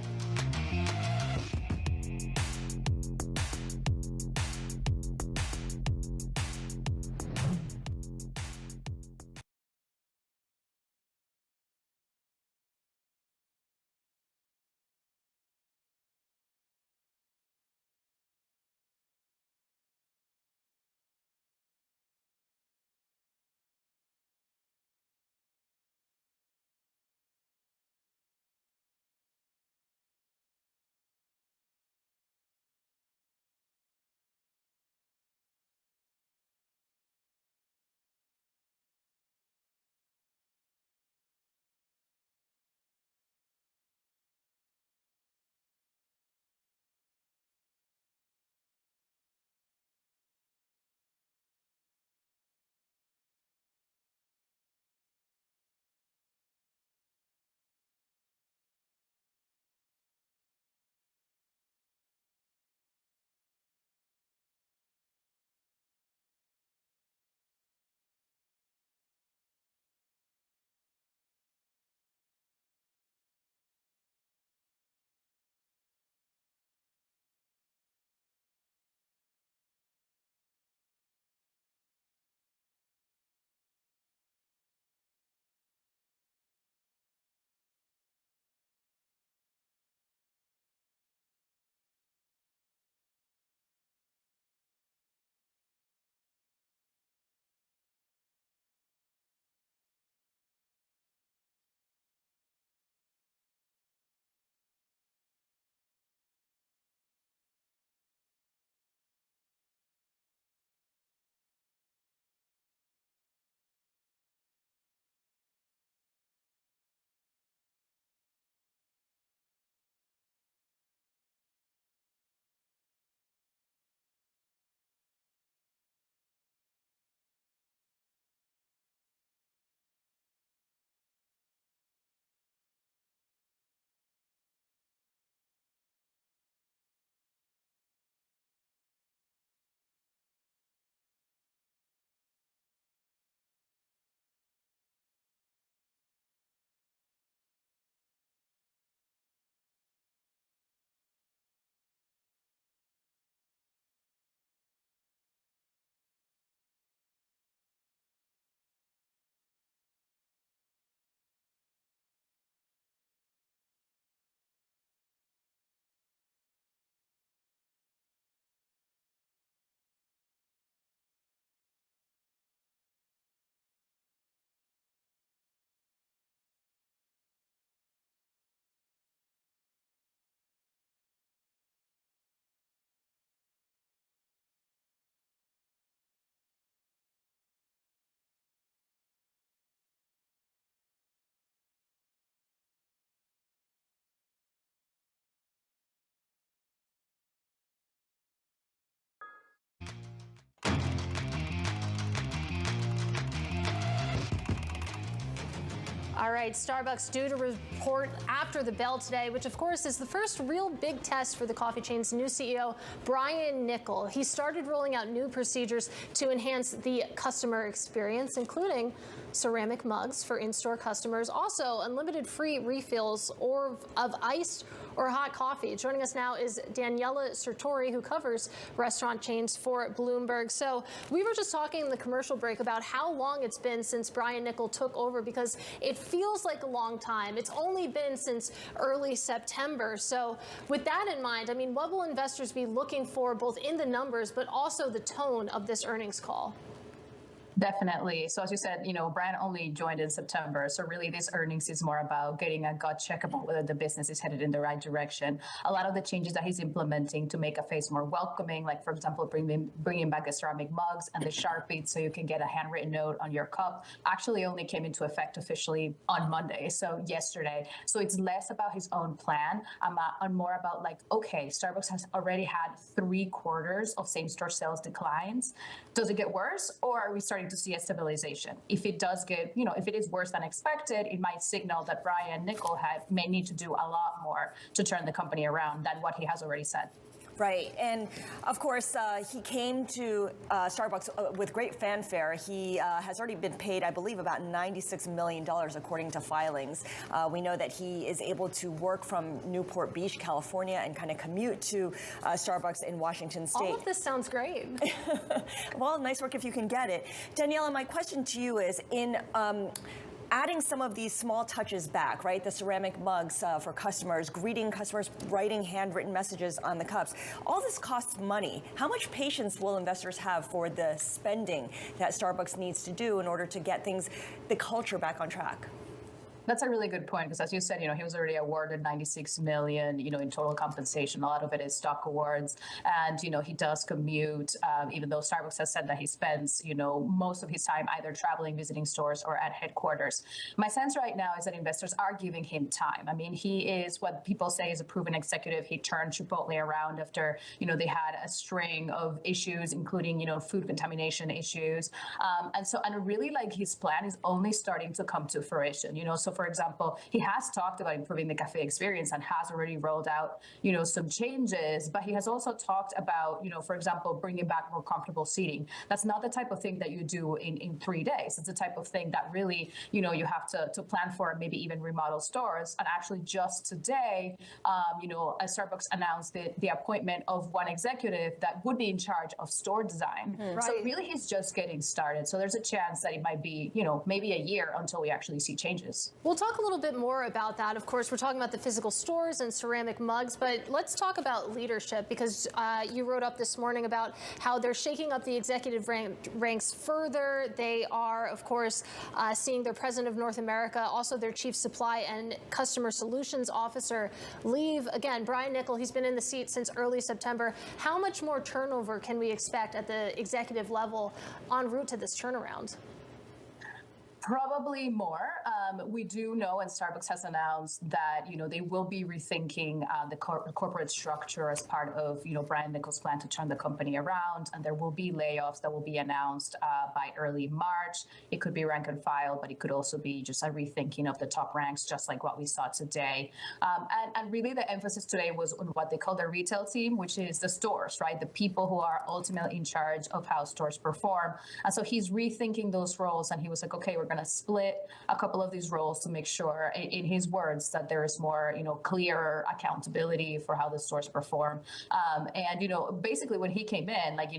Speaker 3: All right, Starbucks due to report after the bell today, which of course is the first real big test for the coffee chain's new CEO, Brian Niccol. He started rolling out new procedures to enhance the customer experience, including ceramic mugs for in-store customers, also unlimited free refills of iced or hot coffee. Joining us now is Daniela Sirtori, who covers restaurant chains for Bloomberg. So we were just talking in the commercial break about how long it's been since Brian Niccol took over, because it feels like a long time. It's only been since early September. So with that in mind, I mean, what will investors be looking for both in the numbers but also the tone of this earnings call?
Speaker 18: Definitely. So as you said, Brian only joined in September. So really this earnings is more about getting a gut check about whether the business is headed in the right direction. A lot of the changes that he's implementing to make a face more welcoming, like for example, bringing back the ceramic mugs and the Sharpie so you can get a handwritten note on your cup, actually only came into effect officially on Monday. So yesterday. So it's less about his own plan and more about like, okay, Starbucks has already had 3 quarters of same-store sales declines. Does it get worse, or are we starting to see a stabilization? If it does get, if it is worse than expected, it might signal that Brian Niccol may need to do a lot more to turn the company around than what he has already said.
Speaker 2: Right. And of course, he came to Starbucks with great fanfare. He has already been paid, I believe, about $96 million, according to filings. We know that he is able to work from Newport Beach, California, and kind of commute to Starbucks in Washington State.
Speaker 3: All of this sounds great.
Speaker 2: Well, nice work if you can get it. Daniela, my question to you is, in adding some of these small touches back, right? The ceramic mugs for customers, greeting customers, writing handwritten messages on the cups. All this costs money. How much patience will investors have for the spending that Starbucks needs to do in order to get the culture back on track?
Speaker 18: That's a really good point, because as you said, he was already awarded $96 million, in total compensation. A lot of it is stock awards. And, he does commute, even though Starbucks has said that he spends, most of his time either traveling, visiting stores, or at headquarters. My sense right now is that investors are giving him time. I mean, he is what people say is a proven executive. He turned Chipotle around after, they had a string of issues, including, food contamination issues. And really, like, his plan is only starting to come to fruition, So for example, he has talked about improving the cafe experience and has already rolled out, some changes, but he has also talked about, for example, bringing back more comfortable seating. That's not the type of thing that you do in 3 days. It's the type of thing that really, you have to plan for and maybe even remodel stores. And actually just today, Starbucks announced the appointment of one executive that would be in charge of store design.
Speaker 3: Right.
Speaker 18: So really he's just getting started. So there's a chance that it might be, maybe a year until we actually see changes.
Speaker 3: We'll talk a little bit more about that. Of course, we're talking about the physical stores and ceramic mugs, but let's talk about leadership, because you wrote up this morning about how they're shaking up the executive ranks further. They are, of course, seeing their president of North America, also their chief supply and customer solutions officer leave. Again, Brian Niccol, he's been in the seat since early September. How much more turnover can we expect at the executive level en route to this turnaround?
Speaker 18: Probably more. We do know, and Starbucks has announced that, they will be rethinking the corporate structure as part of, Brian Niccol's plan to turn the company around. And there will be layoffs that will be announced by early March. It could be rank and file, but it could also be just a rethinking of the top ranks, just like what we saw today. And really the emphasis today was on what they call the retail team, which is the stores, right? The people who are ultimately in charge of how stores perform. And so he's rethinking those roles, and he was like, okay, we're going to split a couple of these roles to make sure, in his words, that there is more, clearer accountability for how the stores perform. And, basically when he came in, like,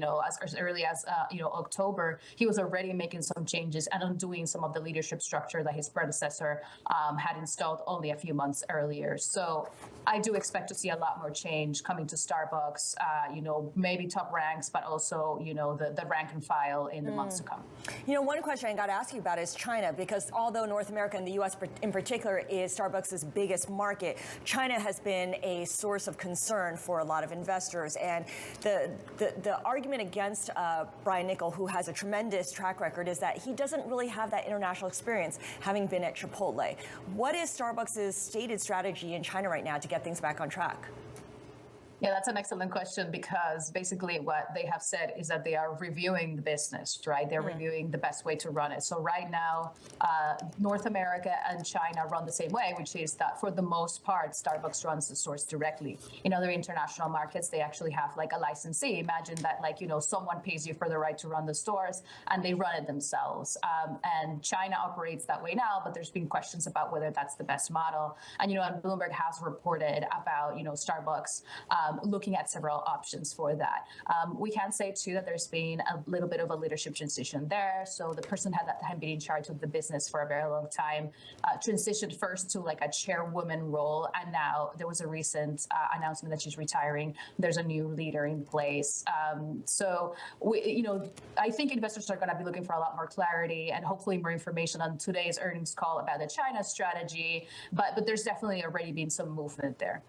Speaker 18: as early as, October, he was already making some changes and undoing some of the leadership structure that his predecessor had installed only a few months earlier. So I do expect to see a lot more change coming to Starbucks, maybe top ranks, but also, the rank and file in the months to come.
Speaker 2: One question I got to ask you about is China, because although North America and the U.S. in particular is Starbucks' biggest market, China has been a source of concern for a lot of investors. And the argument against Brian Niccol, who has a tremendous track record, is that he doesn't really have that international experience, having been at Chipotle. What is Starbucks' stated strategy in China right now to get things back on track?
Speaker 18: Yeah, that's an excellent question, because basically what they have said is that they are reviewing the business, right? They're reviewing the best way to run it. So right now, North America and China run the same way, which is that for the most part, Starbucks runs the stores directly. In other international markets, they actually have like a licensee. Imagine that, like, someone pays you for the right to run the stores and they run it themselves. And China operates that way now, but there's been questions about whether that's the best model. And, and Bloomberg has reported about, Starbucks looking at several options for that. We can say, too, that there's been a little bit of a leadership transition there. So the person had that time been in charge of the business for a very long time, transitioned first to like a chairwoman role. And now there was a recent announcement that she's retiring. There's a new leader in place. So, I think investors are going to be looking for a lot more clarity and hopefully more information on today's earnings call about the China strategy. But there's definitely already been some movement there.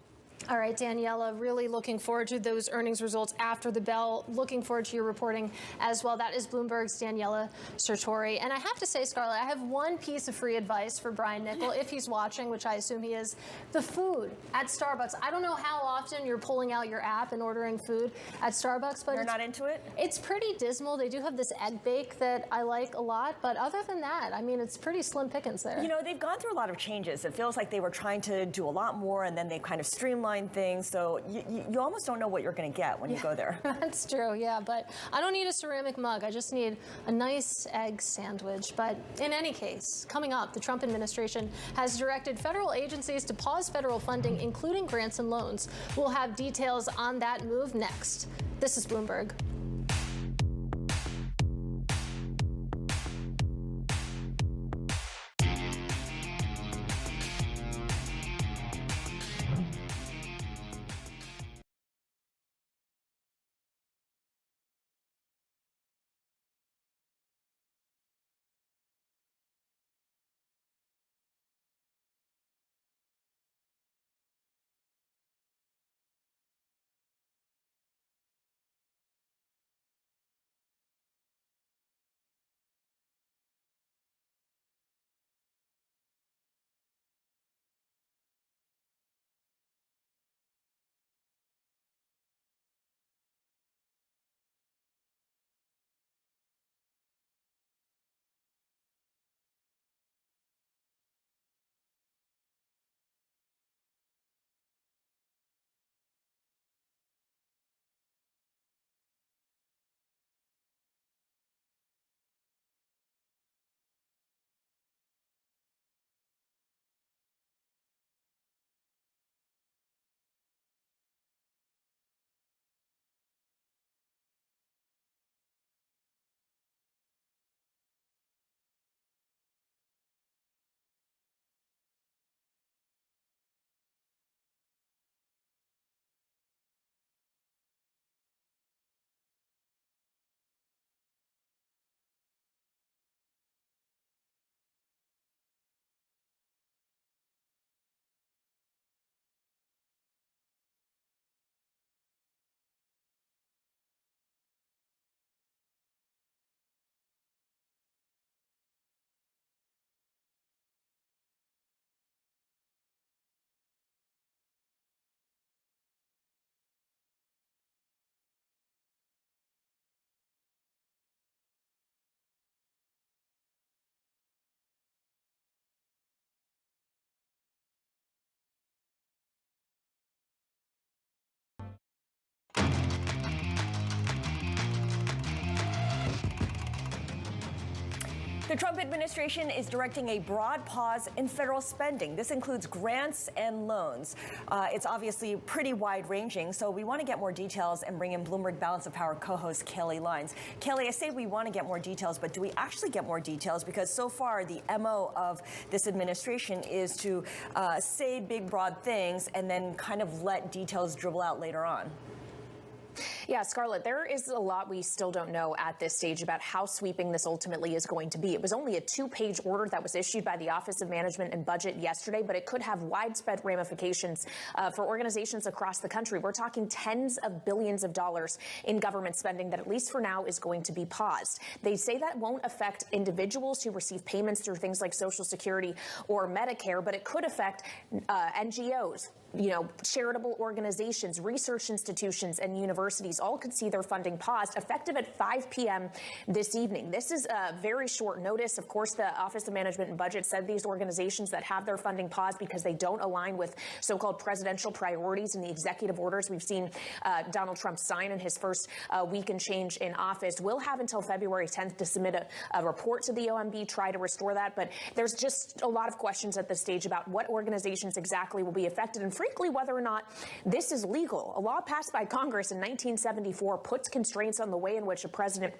Speaker 3: All right, Daniela, really looking forward to those earnings results after the bell. Looking forward to your reporting as well. That is Bloomberg's Daniela Sirtori. And I have to say, Scarlett, I have one piece of free advice for Brian Niccol, if he's watching, which I assume he is. The food at Starbucks. I don't know how often you're pulling out your app and ordering food at Starbucks, but
Speaker 2: you're not into it?
Speaker 3: It's pretty dismal. They do have this egg bake that I like a lot. But other than that, I mean, it's pretty slim pickings there.
Speaker 2: They've gone through a lot of changes. It feels like they were trying to do a lot more, and then they've kind of streamlined things, so you almost don't know what you're going to get when you go there.
Speaker 3: That's true, yeah, but I don't need a ceramic mug. I just need a nice egg sandwich. But in any case, coming up, the Trump administration has directed federal agencies to pause federal funding, including grants and loans. We'll have details on that move next. This is Bloomberg.
Speaker 2: The Trump administration is directing a broad pause in federal spending. This includes grants and loans. It's obviously pretty wide-ranging, so we want to get more details and bring in Bloomberg Balance of Power co-host Kelly Lyons. Kelly, I say we want to get more details, but do we actually get more details? Because so far, the MO of this administration is to say big, broad things and then kind of let details dribble out later on.
Speaker 19: Yeah, Scarlett, there is a lot we still don't know at this stage about how sweeping this ultimately is going to be. It was only a 2-page order that was issued by the Office of Management and Budget yesterday, but it could have widespread ramifications for organizations across the country. We're talking tens of billions of dollars in government spending that, at least for now, is going to be paused. They say that won't affect individuals who receive payments through things like Social Security or Medicare, but it could affect NGOs, charitable organizations, research institutions, and universities all could see their funding paused effective at 5 p.m. this evening. This is a very short notice. Of course, the Office of Management and Budget said these organizations that have their funding paused because they don't align with so-called presidential priorities and the executive orders we've seen Donald Trump sign in his first week and change in office will have until February 10th to submit a report to the OMB, try to restore that. But there's just a lot of questions at this stage about what organizations exactly will be affected and, frankly, whether or not this is legal. A law passed by Congress in 1974 puts constraints on the way in which a president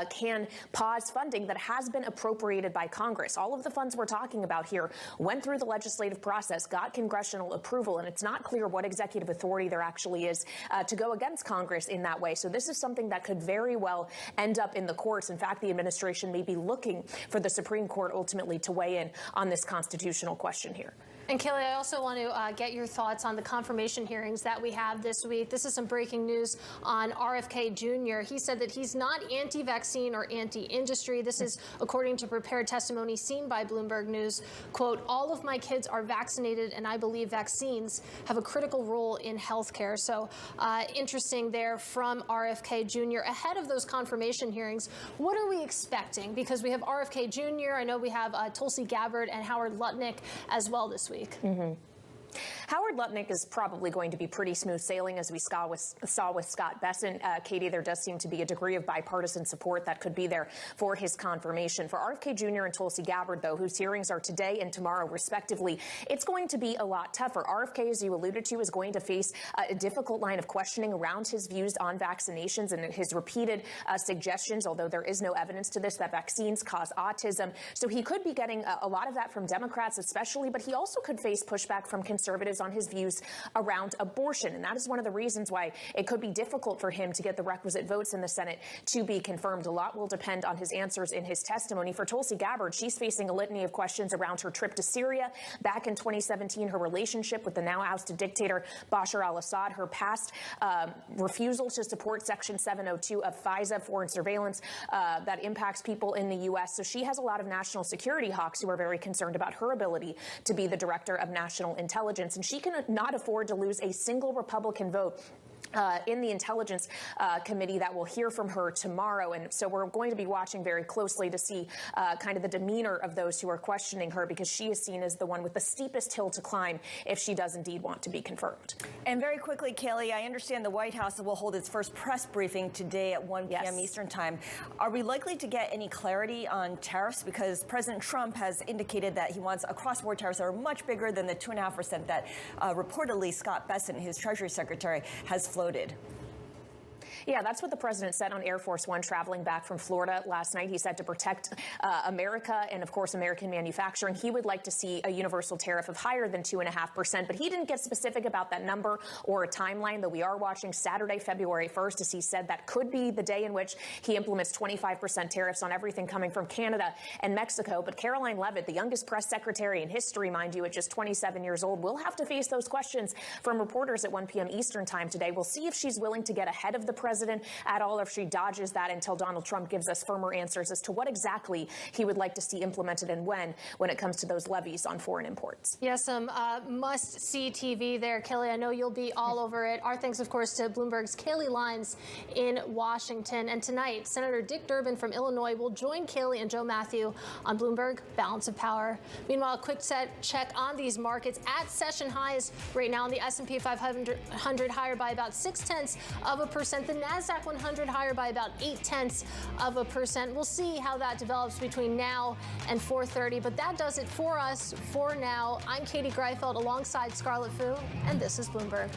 Speaker 19: can pause funding that has been appropriated by Congress. All of the funds we're talking about here went through the legislative process, got congressional approval, and it's not clear what executive authority there actually is to go against Congress in that way. So this is something that could very well end up in the courts. In fact, the administration may be looking for the Supreme Court ultimately to weigh in on this constitutional question here.
Speaker 3: And Kelly, I also want to get your thoughts on the confirmation hearings that we have this week. This is some breaking news on RFK Jr. He said that he's not anti-vaccine or anti-industry. This is according to prepared testimony seen by Bloomberg News. Quote, all of my kids are vaccinated, and I believe vaccines have a critical role in healthcare. So interesting there from RFK Jr. Ahead of those confirmation hearings, what are we expecting? Because we have RFK Jr. I know we have Tulsi Gabbard and Howard Lutnick as well this week.
Speaker 19: Howard Lutnick is probably going to be pretty smooth sailing, as we saw with Scott Bessent. Katie, there does seem to be a degree of bipartisan support that could be there for his confirmation. For RFK Jr. and Tulsi Gabbard, though, whose hearings are today and tomorrow, respectively, it's going to be a lot tougher. RFK, as you alluded to, is going to face a difficult line of questioning around his views on vaccinations and his repeated suggestions, although there is no evidence to this, that vaccines cause autism. So he could be getting a lot of that from Democrats especially, but he also could face pushback from conservatives on his views around abortion. And that is one of the reasons why it could be difficult for him to get the requisite votes in the Senate to be confirmed. A lot will depend on his answers in his testimony. For Tulsi Gabbard, she's facing a litany of questions around her trip to Syria back in 2017, her relationship with the now ousted dictator Bashar al-Assad, her past refusal to support Section 702 of FISA, foreign surveillance that impacts people in the U.S. So she has a lot of national security hawks who are very concerned about her ability to be the director of national intelligence. And she cannot afford to lose a single Republican vote in the Intelligence Committee that will hear from her tomorrow. And so we're going to be watching very closely to see kind of the demeanor of those who are questioning her, because she is seen as the one with the steepest hill to climb if she does indeed want to be confirmed.
Speaker 2: And very quickly, Kaylee, I understand the White House will hold its first press briefing today at 1 p.m. Eastern Time. Are we likely to get any clarity on tariffs? Because President Trump has indicated that he wants across-the-board tariffs that are much bigger than the 2.5% that reportedly Scott Bessent, his Treasury Secretary, has floated.
Speaker 19: Yeah, that's what the president said on Air Force One traveling back from Florida last night. He said to protect America and, of course, American manufacturing, he would like to see a universal tariff of higher than 2.5%. But he didn't get specific about that number or a timeline, though we are watching Saturday, February 1st, as he said that could be the day in which he implements 25% tariffs on everything coming from Canada and Mexico. But Caroline Leavitt, the youngest press secretary in history, mind you, at just 27 years old, will have to face those questions from reporters at 1 p.m. Eastern Time today. We'll see if she's willing to get ahead of the president at all, or if she dodges that until Donald Trump gives us firmer answers as to what exactly he would like to see implemented and when it comes to those levies on foreign imports.
Speaker 3: Yes, some must-see TV there, Kelly. I know you'll be all over it. Our thanks, of course, to Bloomberg's Kaylee Lines in Washington. And tonight, Senator Dick Durbin from Illinois will join Kaylee and Joe Matthew on Bloomberg Balance of Power. Meanwhile, a quick check on these markets at session highs right now. On the S&P 500 higher by about 0.6%. The NASDAQ 100 higher by about 0.8%. We'll see how that develops between now and 4:30. But that does it for us for now. I'm Katie Greifeld alongside Scarlett Fu, and this is Bloomberg.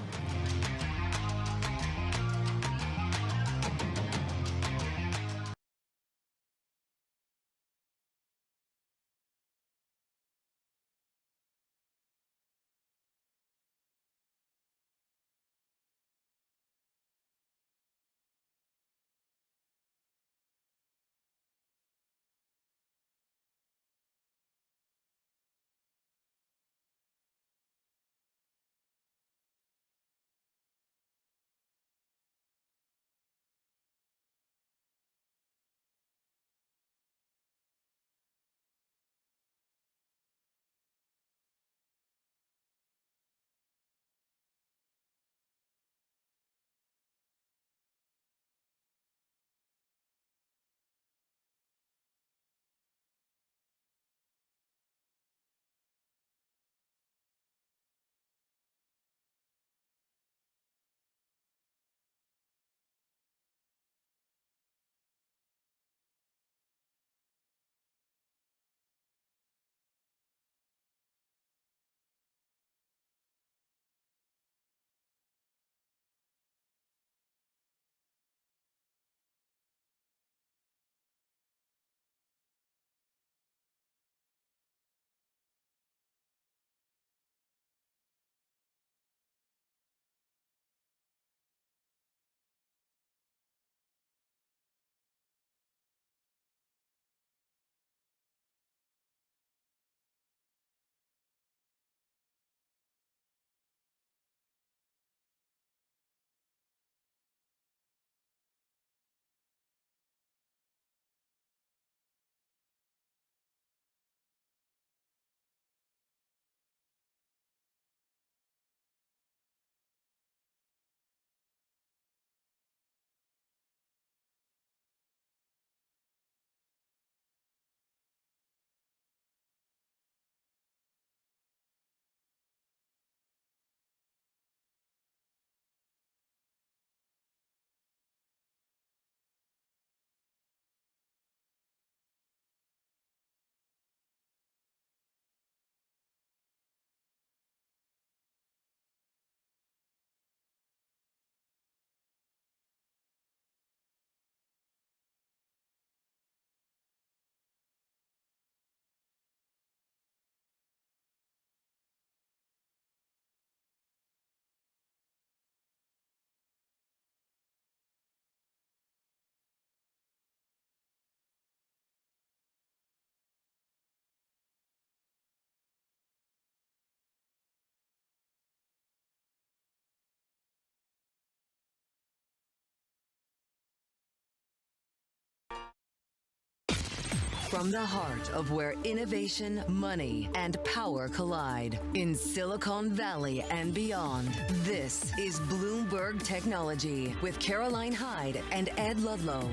Speaker 8: From the heart of where innovation, money, and power collide in Silicon Valley and beyond, this is Bloomberg Technology with Caroline Hyde and Ed Ludlow.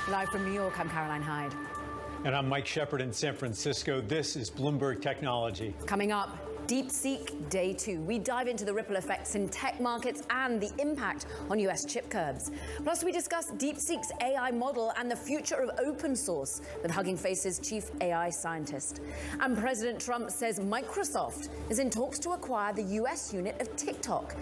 Speaker 20: Live from New York, I'm Caroline Hyde.
Speaker 21: And I'm Mike Shepard in San Francisco. This is Bloomberg Technology.
Speaker 20: Coming up, DeepSeek Day 2. We dive into the ripple effects in tech markets and the impact on US chip curbs. Plus, we discuss DeepSeek's AI model and the future of open source with Hugging Face's chief AI scientist. And President Trump says Microsoft is in talks to acquire the US unit of TikTok.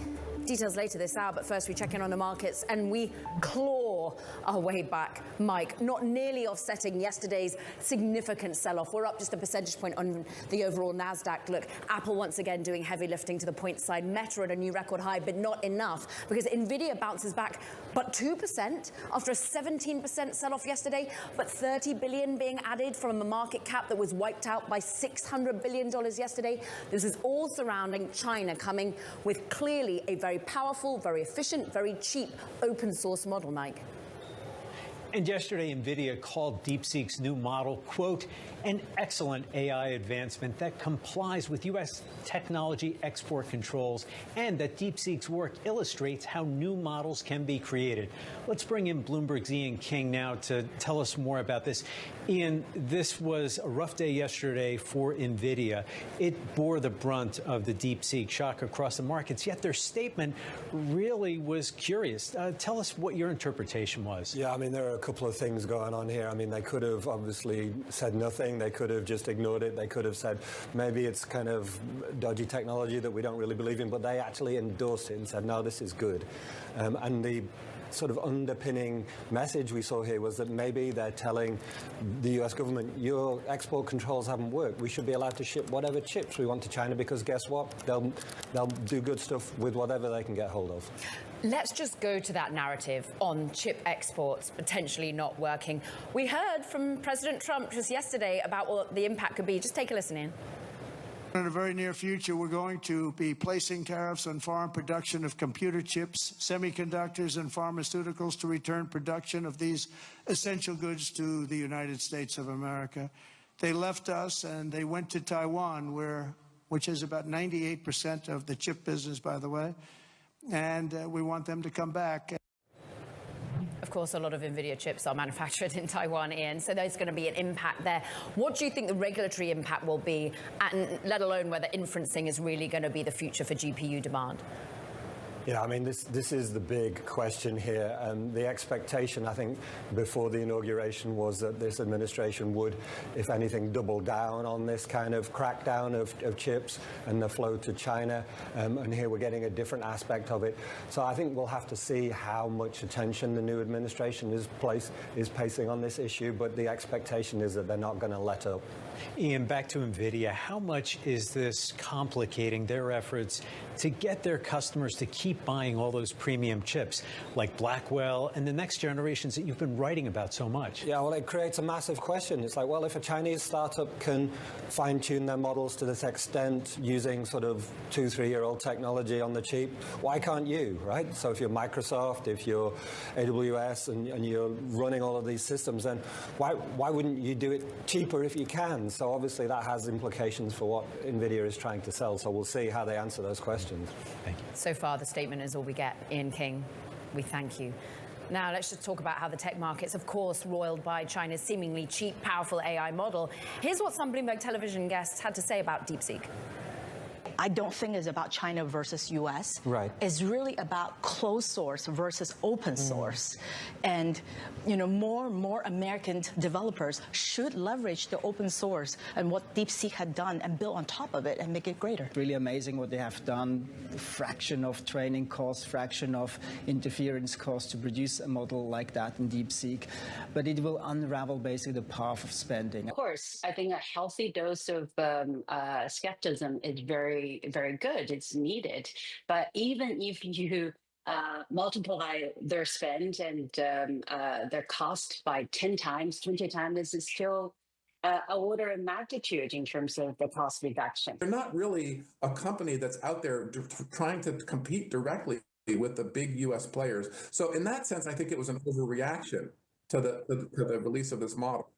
Speaker 20: Details later this hour, but first we check in on the markets and we claw our way back. Mike, not nearly offsetting yesterday's significant sell-off. We're up just a percentage point on the overall NASDAQ. Look, Apple once again doing heavy lifting to the point side. Meta at a new record high, but not enough because NVIDIA bounces back but 2% after a 17% sell-off yesterday, but $30 billion being added from a market cap that was wiped out by $600 billion yesterday. This is all surrounding China coming with clearly a very powerful, very efficient, very cheap open source model, Mike.
Speaker 21: And yesterday, NVIDIA called DeepSeek's new model, quote, an excellent AI advancement that complies with U.S. technology export controls, and that DeepSeek's work illustrates how new models can be created. Let's bring in Bloomberg's Ian King now to tell us more about this. Ian, this was a rough day yesterday for NVIDIA. It bore the brunt of the DeepSeek shock across the markets, yet their statement really was curious. Tell us what your interpretation was.
Speaker 22: Yeah, I mean, there are a couple of things going on here. I mean, they could have obviously said nothing. They could have just ignored it. They could have said, maybe it's kind of dodgy technology that we don't really believe in, but they actually endorsed it and said, no, this is good. And the sort of underpinning message we saw here was that maybe they're telling the US government, your export controls haven't worked. We should be allowed to ship whatever chips we want to China because guess what? They'll do good stuff with whatever they can get hold of.
Speaker 20: Let's just go to that narrative on chip exports potentially not working. We heard from President Trump just yesterday about what the impact could be. Just take a listen in.
Speaker 23: In the very near future, we're going to be placing tariffs on foreign production of computer chips, semiconductors, and pharmaceuticals to return production of these essential goods to the United States of America. They left us and they went to Taiwan, which is about 98% of the chip business, by the way, and we want them to come back.
Speaker 20: Of course, a lot of NVIDIA chips are manufactured in Taiwan, Ian, so there's going to be an impact there. What do you think the regulatory impact will be, and let alone whether inferencing is really going to be the future for GPU demand?
Speaker 22: Yeah, I mean, this is the big question here. The expectation, I think, before the inauguration was that this administration would, if anything, double down on this kind of crackdown of chips and the flow to China. And here we're getting a different aspect of it. So I think we'll have to see how much attention the new administration is placing on this issue. But the expectation is that they're not going to let up.
Speaker 21: Ian, back to NVIDIA. How much is this complicating their efforts to get their customers to keep buying all those premium chips like Blackwell and the next generations that you've been writing about so much?
Speaker 22: Yeah, well, it creates a massive question. It's like, well, if a Chinese startup can fine-tune their models to this extent using sort of 2-3-year-old technology on the cheap, why can't you, right? So if you're Microsoft, if you're AWS, and you're running all of these systems, then why wouldn't you do it cheaper if you can? So obviously that has implications for what NVIDIA is trying to sell. So we'll see how they answer those questions.
Speaker 21: Thank you.
Speaker 20: So far, the statement is all we get. Ian King, we thank you. Now, let's just talk about how the tech markets, of course, roiled by China's seemingly cheap, powerful AI model. Here's what some Bloomberg television guests had to say about DeepSeek.
Speaker 24: I don't think it's about China versus U.S.
Speaker 22: Right.
Speaker 24: It's really about closed source versus open source. And, you know, more and more American developers should leverage the open source and what DeepSeek had done and build on top of it and make it greater.
Speaker 10: Really amazing what they have done. Fraction of training costs, fraction of interference costs to produce a model like that in DeepSeek. But it will unravel basically the path of spending.
Speaker 25: Of course, I think a healthy dose of skepticism is very good. It's needed. But even if you multiply their spend and their cost by 10 times, 20 times, this is still order of magnitude in terms of the cost reduction.
Speaker 1: They're not really a company that's out there trying to compete directly with the big U.S. players. So in that sense, I think it was an overreaction to the release of this model.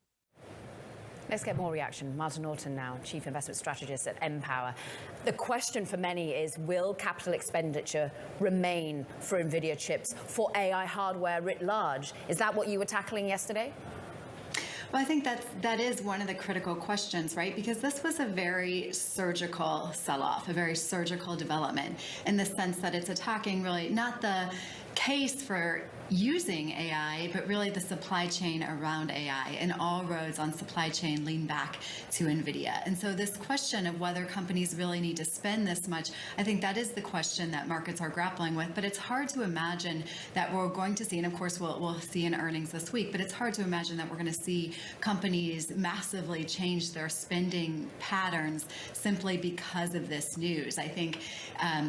Speaker 20: Let's get more reaction. Martin Norton now, Chief Investment Strategist at Empower. The question for many is, will capital expenditure remain for NVIDIA chips, for AI hardware writ large? Is that what you were tackling yesterday?
Speaker 4: Well, I think that is one of the critical questions, right? Because this was a very surgical sell-off, a very surgical development, in the sense that it's attacking really not the case for using AI, but really the supply chain around AI, and all roads on supply chain lean back to NVIDIA. And so this question of whether companies really need to spend this much, I think that is the question that markets are grappling with. But it's hard to imagine that we're going to see, and of course we'll see in earnings this week, but it's hard to imagine that we're going to see companies massively change their spending patterns simply because of this news. I think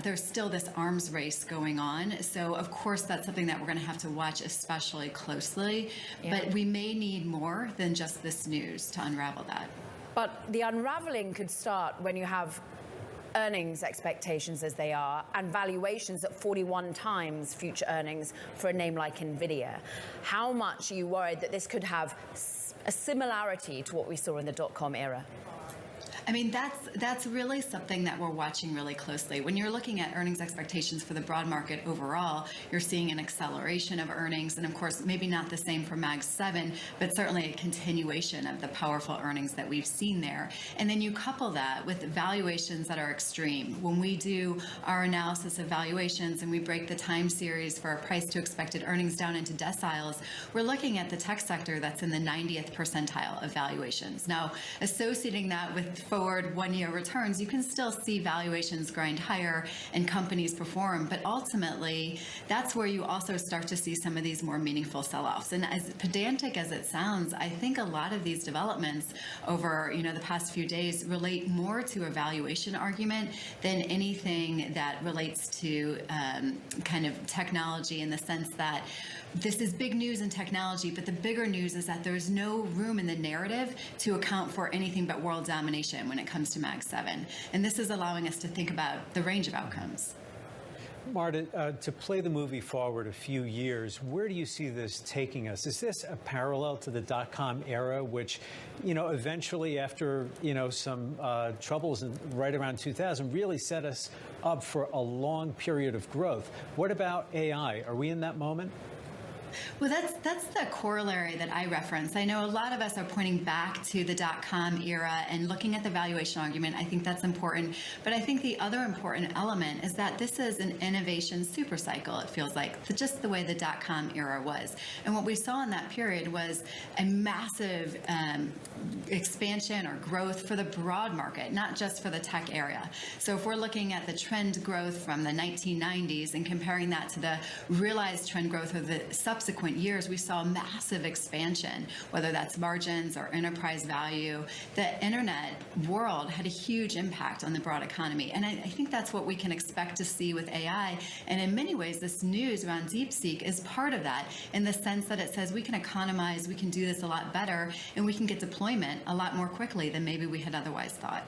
Speaker 4: there's still this arms race going on. So of course that's something that we're going to have to watch especially closely, but we may need more than just this news to unravel that.
Speaker 20: But the unraveling could start when you have earnings expectations as they are and valuations at 41 times future earnings for a name like NVIDIA. How much are you worried that this could have a similarity to what we saw in the dot-com era?
Speaker 4: I mean, that's really something that we're watching really closely. When you're looking at earnings expectations for the broad market overall, you're seeing an acceleration of earnings, and of course, maybe not the same for Mag 7, but certainly a continuation of the powerful earnings that we've seen there. And then you couple that with valuations that are extreme. When we do our analysis of valuations and we break the time series for our price to expected earnings down into deciles, we're looking at the tech sector that's in the 90th percentile of valuations. Now, associating that with forward one-year returns, you can still see valuations grind higher and companies perform. But ultimately, that's where you also start to see some of these more meaningful sell-offs. And as pedantic as it sounds, I think a lot of these developments over the past few days relate more to a valuation argument than anything that relates to kind of technology, in the sense that this is big news in technology, but the bigger news is that there's no room in the narrative to account for anything but world domination when it comes to Mag 7. And this is allowing us to think about the range of outcomes.
Speaker 21: Marta, to play the movie forward a few years, where do you see this taking us? Is this a parallel to the dot-com era, which, eventually after, some troubles right around 2000 really set us up for a long period of growth? What about AI? Are we in that moment?
Speaker 4: Well, that's the corollary that I reference. I know a lot of us are pointing back to the dot-com era and looking at the valuation argument. I think that's important. But I think the other important element is that this is an innovation supercycle, it feels like, just the way the dot-com era was. And what we saw in that period was a massive expansion or growth for the broad market, not just for the tech area. So if we're looking at the trend growth from the 1990s and comparing that to the realized trend growth of the subsequent years, we saw massive expansion, whether that's margins or enterprise value. The internet world had a huge impact on the broad economy. And I think that's what we can expect to see with AI. And in many ways, this news around DeepSeek is part of that, in the sense that it says we can economize, we can do this a lot better, and we can get deployment a lot more quickly than maybe we had otherwise thought.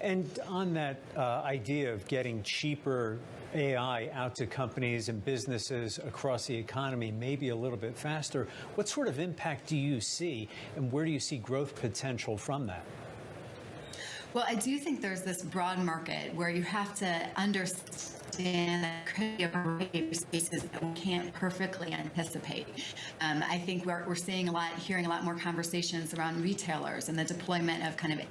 Speaker 21: And on that idea of getting cheaper AI out to companies and businesses across the economy, maybe a little bit faster, what sort of impact do you see, and where do you see growth potential from that?
Speaker 4: Well, I do think there's this broad market where you have to understand that there could be a variety of spaces that we can't perfectly anticipate. I think we're seeing hearing a lot more conversations around retailers and the deployment of kind of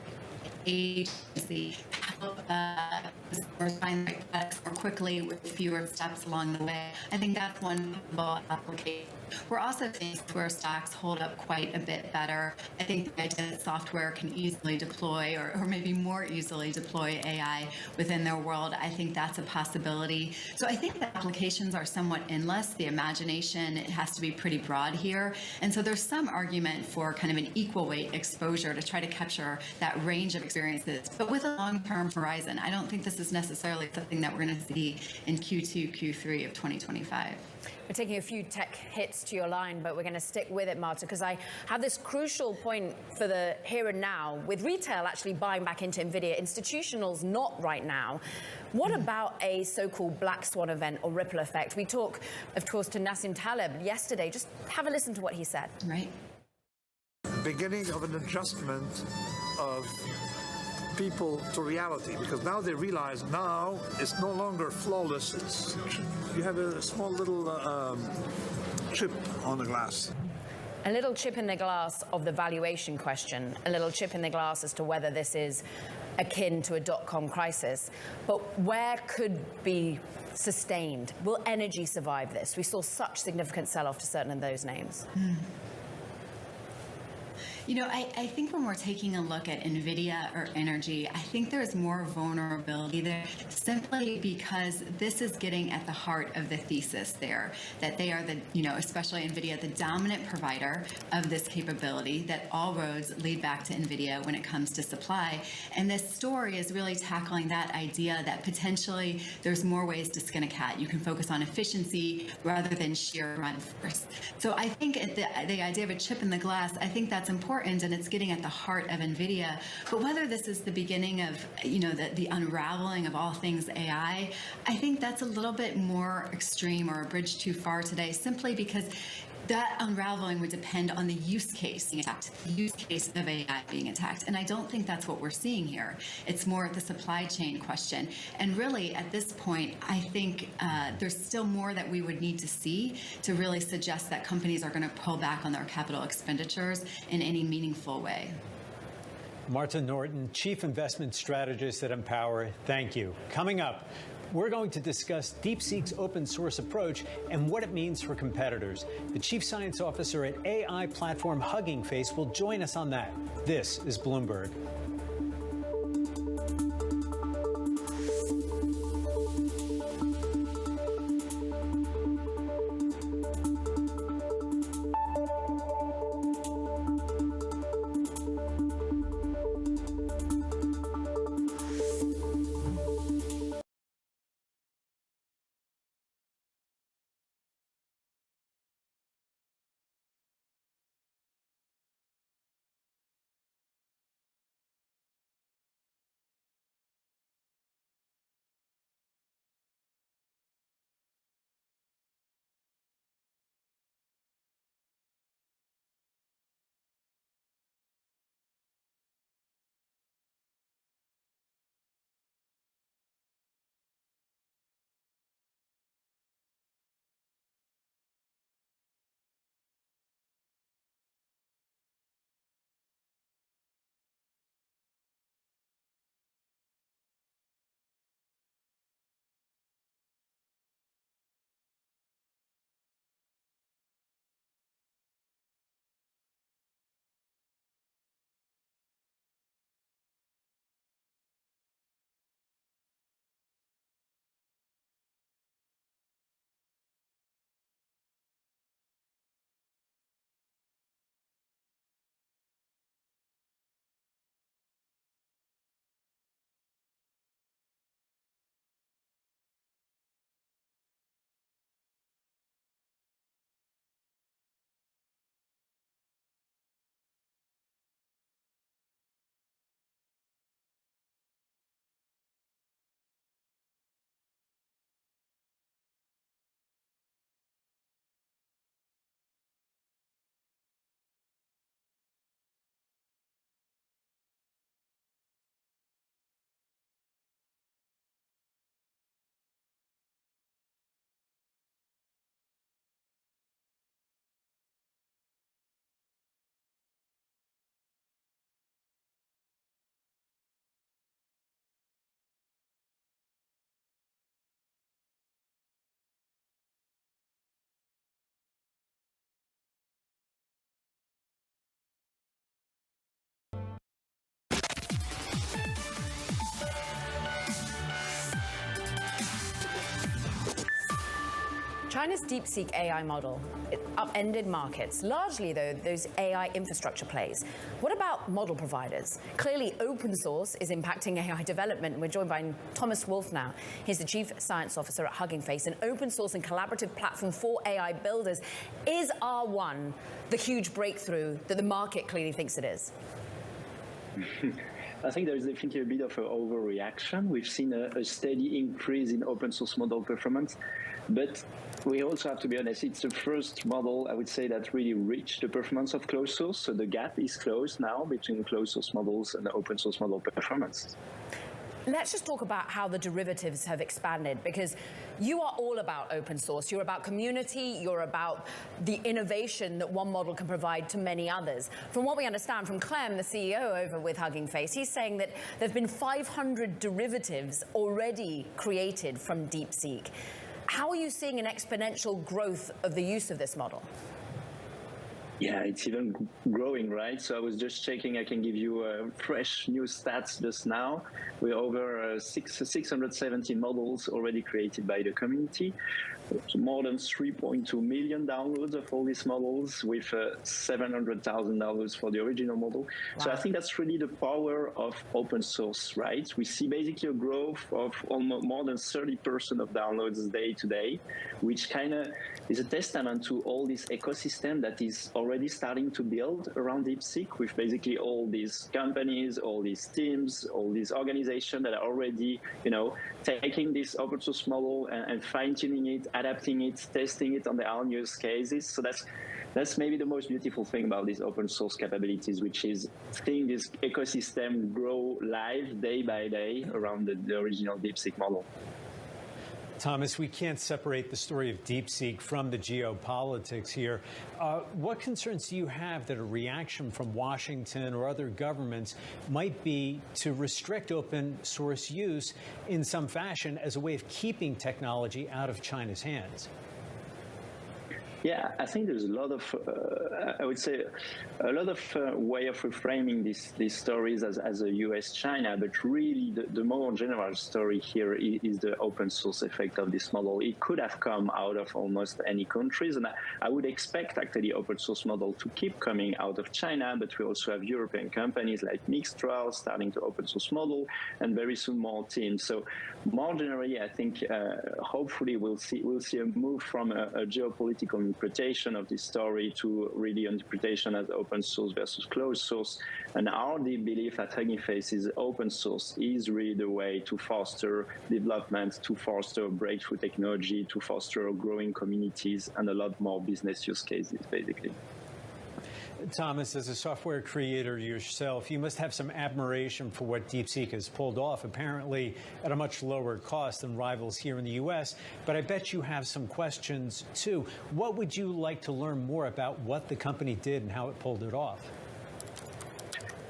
Speaker 4: agency help find the right products more quickly with fewer steps along the way. I think that's one possible application. We're also seeing where stocks hold up quite a bit better. I think the idea that software can easily deploy, or maybe more easily deploy AI within their world, I think that's a possibility. So I think the applications are somewhat endless. The imagination, it has to be pretty broad here. And so there's some argument for kind of an equal weight exposure to try to capture that range of experiences, but with a long-term horizon. I don't think this is necessarily something that we're going to see in Q2, Q3 of 2025.
Speaker 20: We're taking a few tech hits to your line, but we're going to stick with it, Marta, because I have this crucial point for the here and now. With retail actually buying back into NVIDIA, institutionals not right now. What about a so-called black swan event or ripple effect? We talk, of course, to Nassim Taleb yesterday. Just have a listen to what he said.
Speaker 4: Right.
Speaker 5: Beginning of an adjustment of people to reality, because now they realize now it's no longer flawless. You have a small little chip on the glass.
Speaker 20: A little chip in the glass of the valuation question, a little chip in the glass as to whether this is akin to a dot-com crisis. But where could be sustained? Will energy survive this? We saw such significant sell-off to certain of those names.
Speaker 4: You know, I think when we're taking a look at NVIDIA or energy, I think there's more vulnerability there simply because this is getting at the heart of the thesis there, that they are the, you know, especially NVIDIA, the dominant provider of this capability, that all roads lead back to NVIDIA when it comes to supply. And this story is really tackling that idea that potentially there's more ways to skin a cat. You can focus on efficiency rather than sheer run force. So I think the idea of a chip in the glass, I think that's important, and it's getting at the heart of NVIDIA. But whether this is the beginning of, you know, the unraveling of all things AI, I think that's a little bit more extreme or a bridge too far today, simply because that unraveling would depend on the use case being attacked, the use case of AI being attacked. And I don't think that's what we're seeing here. It's more the supply chain question. And really, at this point, I think there's still more that we would need to see to really suggest that companies are going to pull back on their capital expenditures in any meaningful way.
Speaker 21: Marta Norton, Chief Investment Strategist at Empower, thank you. Coming up, we're going to discuss DeepSeek's open source approach and what it means for competitors. The Chief Science Officer at AI platform Hugging Face will join us on that. This is Bloomberg.
Speaker 20: China's DeepSeek AI model upended markets, largely, though, those AI infrastructure plays. What about model providers? Clearly, open source is impacting AI development. We're joined by Thomas Wolf now. He's the Chief Science Officer at Hugging Face, an open source and collaborative platform for AI builders. Is R1 the huge breakthrough that the market clearly thinks it is?
Speaker 6: I think there is definitely a bit of an overreaction. We've seen a steady increase in open source model performance, but we also have to be honest, it's the first model, I would say, that really reached the performance of closed source. So the gap is closed now between closed source models and the open source model performance.
Speaker 20: Let's just talk about how the derivatives have expanded, because you are all about open source. You're about community. You're about the innovation that one model can provide to many others. From what we understand from Clem, the CEO over with Hugging Face, he's saying that there have been 500 derivatives already created from DeepSeek. How are you seeing an exponential growth of the use of this model?
Speaker 6: Yeah, it's even growing, right? So I was just checking, I can give you fresh new stats just now. We're over 670 models already created by the community. More than 3.2 million downloads of all these models, with $700,000 for the original model. Wow. So I think that's really the power of open source, right? We see basically a growth of almost more than 30% of downloads day to day, which kind of is a testament to all this ecosystem that is already starting to build around DeepSeek, with basically all these companies, all these teams, all these organizations that are already, taking this open source model and fine-tuning it, adapting it, testing it on their own use cases. So that's maybe the most beautiful thing about these open source capabilities, which is seeing this ecosystem grow live day by day around the original DeepSeek model.
Speaker 21: Thomas, we can't separate the story of DeepSeek from the geopolitics here. What concerns do you have that a reaction from Washington or other governments might be to restrict open source use in some fashion as a way of keeping technology out of China's hands?
Speaker 6: Yeah, I think there's a lot of, I would say, a lot of way of reframing these stories as a US-China, but really the more general story here is the open source effect of this model. It could have come out of almost any countries, and I would expect actually open source model to keep coming out of China, but we also have European companies like Mixtral starting to open source model, and very soon more teams. So more generally, I think hopefully we'll see a move from a geopolitical interpretation of this story to really interpretation as open source versus closed source. And our deep belief at Hugging Face is open source is really the way to foster development, to foster breakthrough technology, to foster growing communities and a lot more business use cases, basically.
Speaker 21: Thomas, as a software creator yourself, you must have some admiration for what DeepSeek has pulled off, apparently at a much lower cost than rivals here in the U.S., but I bet you have some questions, too. What would you like to learn more about what the company did and how it pulled it off?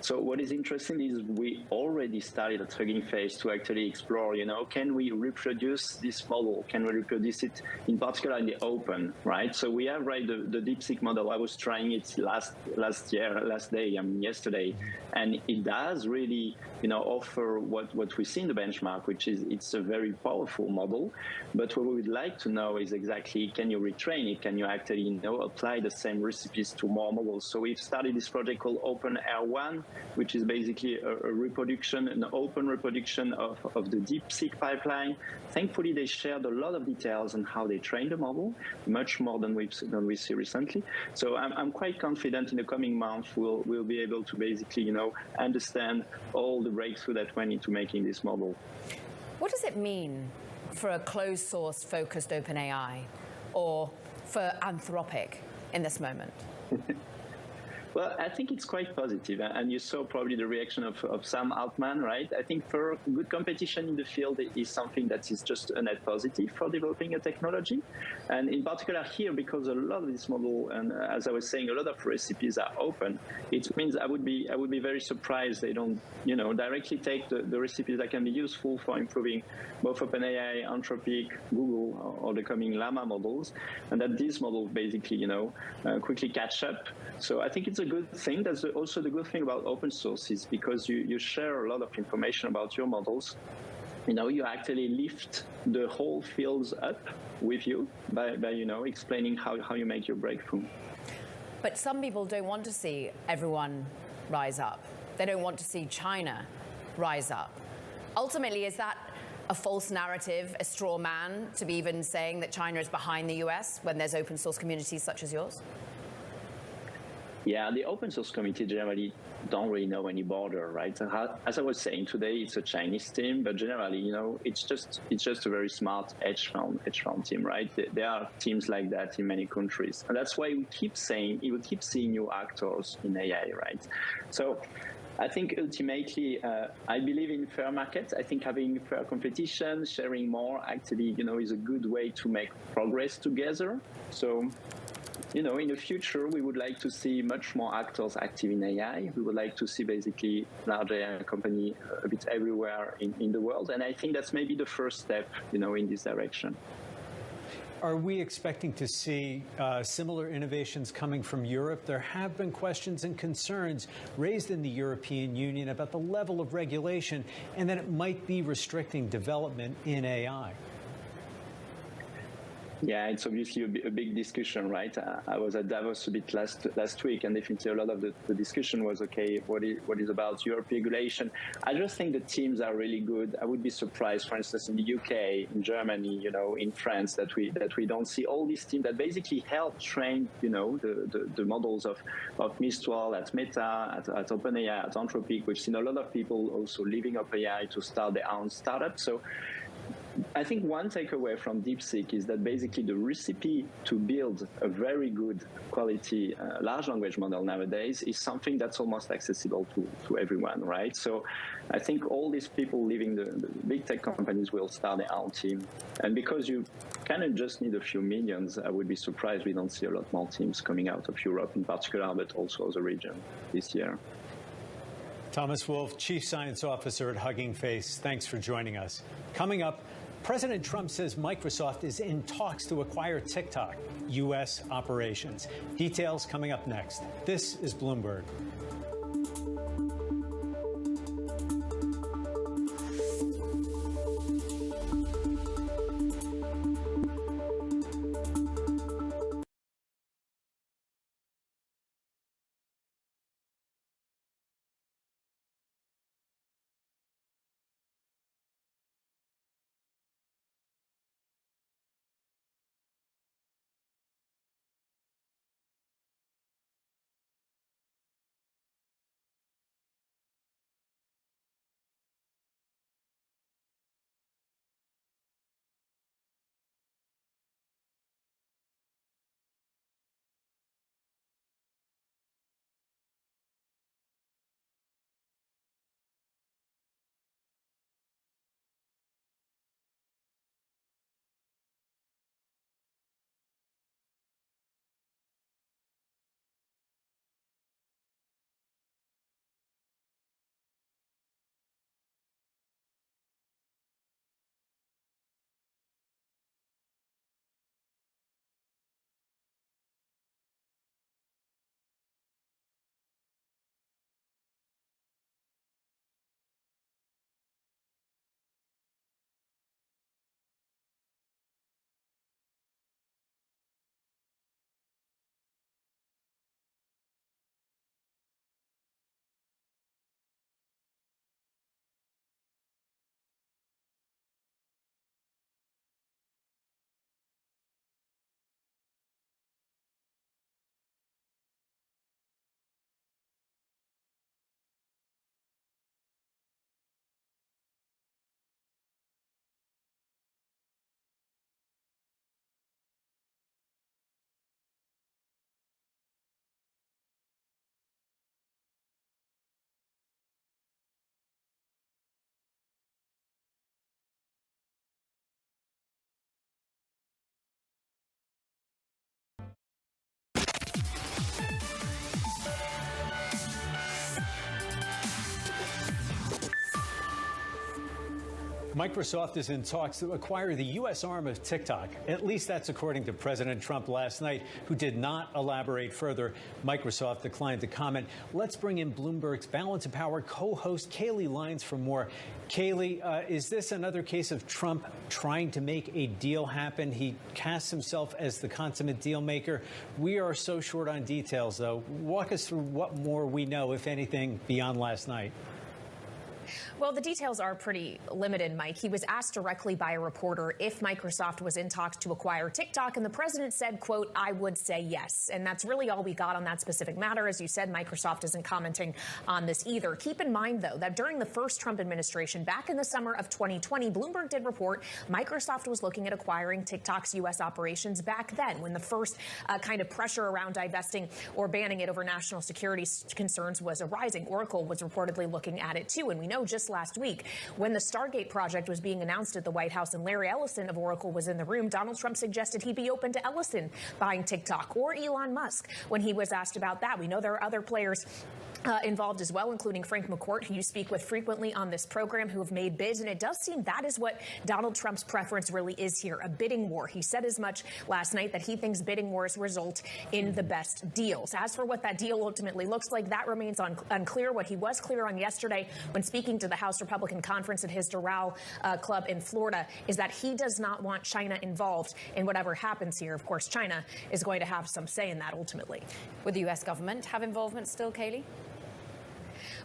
Speaker 6: So what is interesting is we already started at Hugging Face to actually explore, can we reproduce this model? Can we reproduce it in particular in the open, right? So we have, right, the DeepSeek model. I was trying it yesterday, and it does really, offer what we see in the benchmark, which is it's a very powerful model. But what we would like to know is exactly, can you retrain it? Can you actually, apply the same recipes to more models? So we've started this project called OpenR1, which is basically a reproduction, an open reproduction of the DeepSeek pipeline. Thankfully, they shared a lot of details on how they trained the model, much more than we see recently. So I'm quite confident in the coming months we'll be able to basically, understand all the breakthrough that went into making this model.
Speaker 20: What does it mean for a closed source focused OpenAI, or for Anthropic in this moment?
Speaker 6: Well, I think it's quite positive, and you saw probably the reaction of Sam Altman, right? I think for good competition in the field is something that is just a net positive for developing a technology. And in particular here, because a lot of this model, and as I was saying, a lot of recipes are open, it means I would be very surprised they don't, directly take the recipes that can be useful for improving both OpenAI, Anthropic, Google, or the coming Llama models, and that these models basically, quickly catch up. So I think it's a good thing. That's also the good thing about open source, is because you share a lot of information about your models, you actually lift the whole fields up with you by explaining how you make your breakthrough.
Speaker 20: But some people don't want to see everyone rise up. They don't want to see China rise up. Ultimately, is that a false narrative, a straw man, to be even saying that China is behind the US when there's open source communities such as yours?
Speaker 6: Yeah, the open source community generally don't really know any border, right? As I was saying today, it's a Chinese team, but generally, it's just a very smart hedge fund team, right? There are teams like that in many countries, and that's why we keep seeing new actors in AI, right? So I think ultimately, I believe in fair markets. I think having fair competition, sharing more, actually, is a good way to make progress together. So, in the future, we would like to see much more actors active in AI. We would like to see basically large AI company a bit everywhere in the world. And I think that's maybe the first step, in this direction.
Speaker 21: Are we expecting to see similar innovations coming from Europe? There have been questions and concerns raised in the European Union about the level of regulation and that it might be restricting development in AI.
Speaker 6: Yeah, it's obviously a big discussion, right? I was at Davos a bit last week, and definitely a lot of the discussion was, okay, what is about European regulation? I just think the teams are really good. I would be surprised, for instance, in the UK, in Germany, in France, that we don't see all these teams that basically help train, the models of Mistral at Meta, at OpenAI, at Anthropic. We've seen a lot of people also leaving OpenAI to start their own startup. So I think one takeaway from DeepSeek is that basically the recipe to build a very good quality large language model nowadays is something that's almost accessible to everyone, right? So I think all these people leaving the big tech companies will start their own team. And because you kind of just need a few millions, I would be surprised we don't see a lot more teams coming out of Europe in particular, but also as a region this year.
Speaker 21: Thomas Wolf, Chief Science Officer at Hugging Face, thanks for joining us. Coming up, President Trump says Microsoft is in talks to acquire TikTok, U.S. operations. Details coming up next. This is Bloomberg. Microsoft is in talks to acquire the U.S. arm of TikTok. At least that's according to President Trump last night, who did not elaborate further. Microsoft declined to comment. Let's bring in Bloomberg's Balance of Power co-host Kailey Leinz for more. Kailey, is this another case of Trump trying to make a deal happen? He casts himself as the consummate deal maker. We are so short on details, though. Walk us through what more we know, if anything, beyond last night.
Speaker 19: Well, the details are pretty limited, Mike. He was asked directly by a reporter if Microsoft was in talks to acquire TikTok, and the president said, quote, "I would say yes." And that's really all we got on that specific matter. As you said, Microsoft isn't commenting on this either. Keep in mind, though, that during the first Trump administration, back in the summer of 2020, Bloomberg did report Microsoft was looking at acquiring TikTok's U.S. operations back then, when the first kind of pressure around divesting or banning it over national security concerns was arising. Oracle was reportedly looking at it, too. And we know just last week, when the Stargate project was being announced at the White House and Larry Ellison of Oracle was in the room, Donald Trump suggested he'd be open to Ellison buying TikTok, or Elon Musk when he was asked about that. We know there are other players involved as well, including Frank McCourt, who you speak with frequently on this program, who have made bids. And it does seem that is what Donald Trump's preference really is here, a bidding war. He said as much last night that he thinks bidding wars result in the best deals. As for what that deal ultimately looks like, that remains unclear. What he was clear on yesterday when speaking to the House Republican conference at his Doral club in Florida is that he does not want China involved in whatever happens here. Of course, China is going to have some say in that ultimately.
Speaker 20: Would the U.S. government have involvement still, Kailey?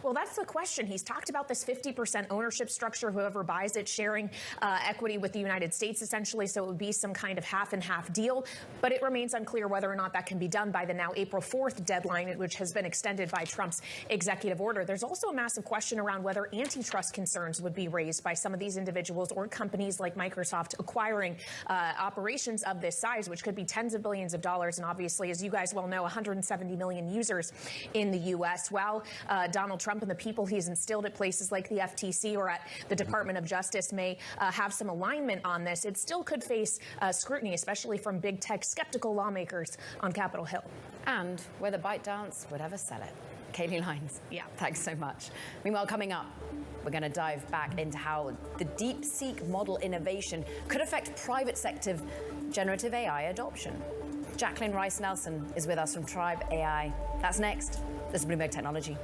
Speaker 19: Well, that's the question. He's talked about this 50% ownership structure, whoever buys it sharing equity with the United States, essentially. So it would be some kind of half and half deal. But it remains unclear whether or not that can be done by the now April 4th deadline, which has been extended by Trump's executive order. There's also a massive question around whether antitrust concerns would be raised by some of these individuals or companies like Microsoft acquiring operations of this size, which could be tens of billions of dollars. And obviously, as you guys well know, 170 million users in the U.S. While Donald Trump and the people he's instilled at places like the FTC or at the Department of Justice may have some alignment on this, it still could face scrutiny, especially from big tech skeptical lawmakers on Capitol Hill.
Speaker 20: And whether ByteDance would ever sell it. Kailey Leinz, yeah, thanks so much. Meanwhile, coming up, we're going to dive back into how the DeepSeek model innovation could affect private sector generative AI adoption. Jacqueline Rice Nelson is with us from Tribe AI. That's next. This is Bloomberg Technology.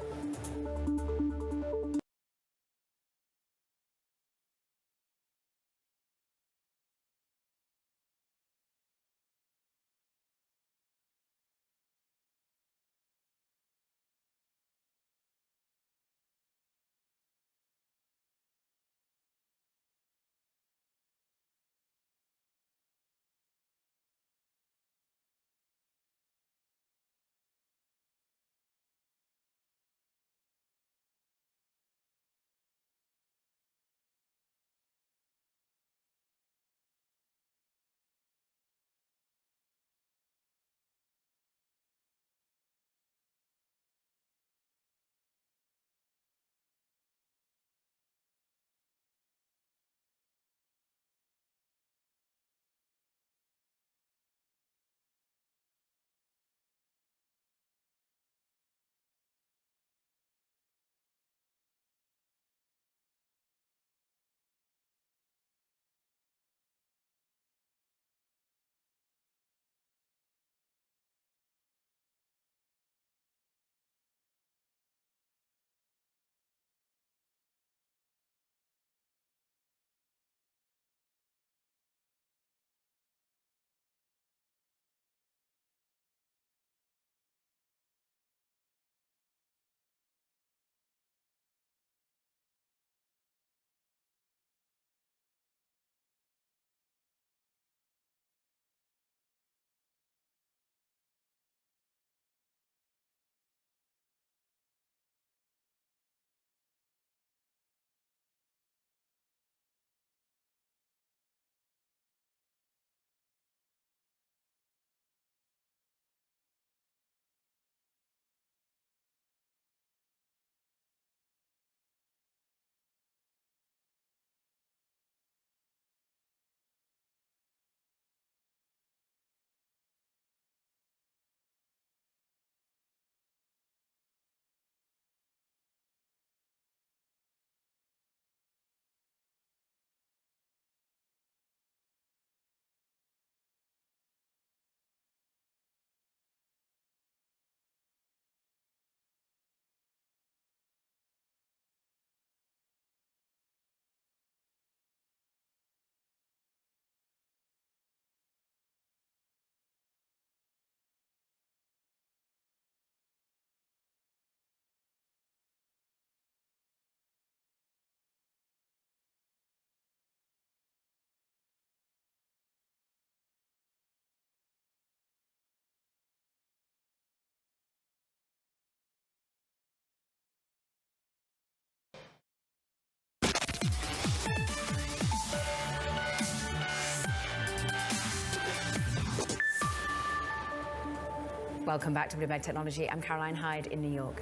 Speaker 20: Welcome back to Bloomberg Technology. I'm Caroline Hyde in New York.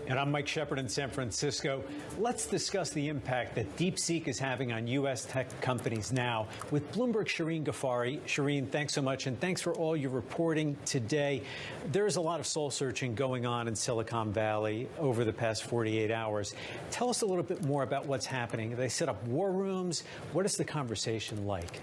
Speaker 21: And I'm Mike Shepard in San Francisco. Let's discuss the impact that DeepSeek is having on U.S. tech companies now with Bloomberg's Shireen Ghaffari. Shireen, thanks so much, and thanks for all your reporting today. There's a lot of soul searching going on in Silicon Valley over the past 48 hours. Tell us a little bit more about what's happening. They set up war rooms. What is the conversation like?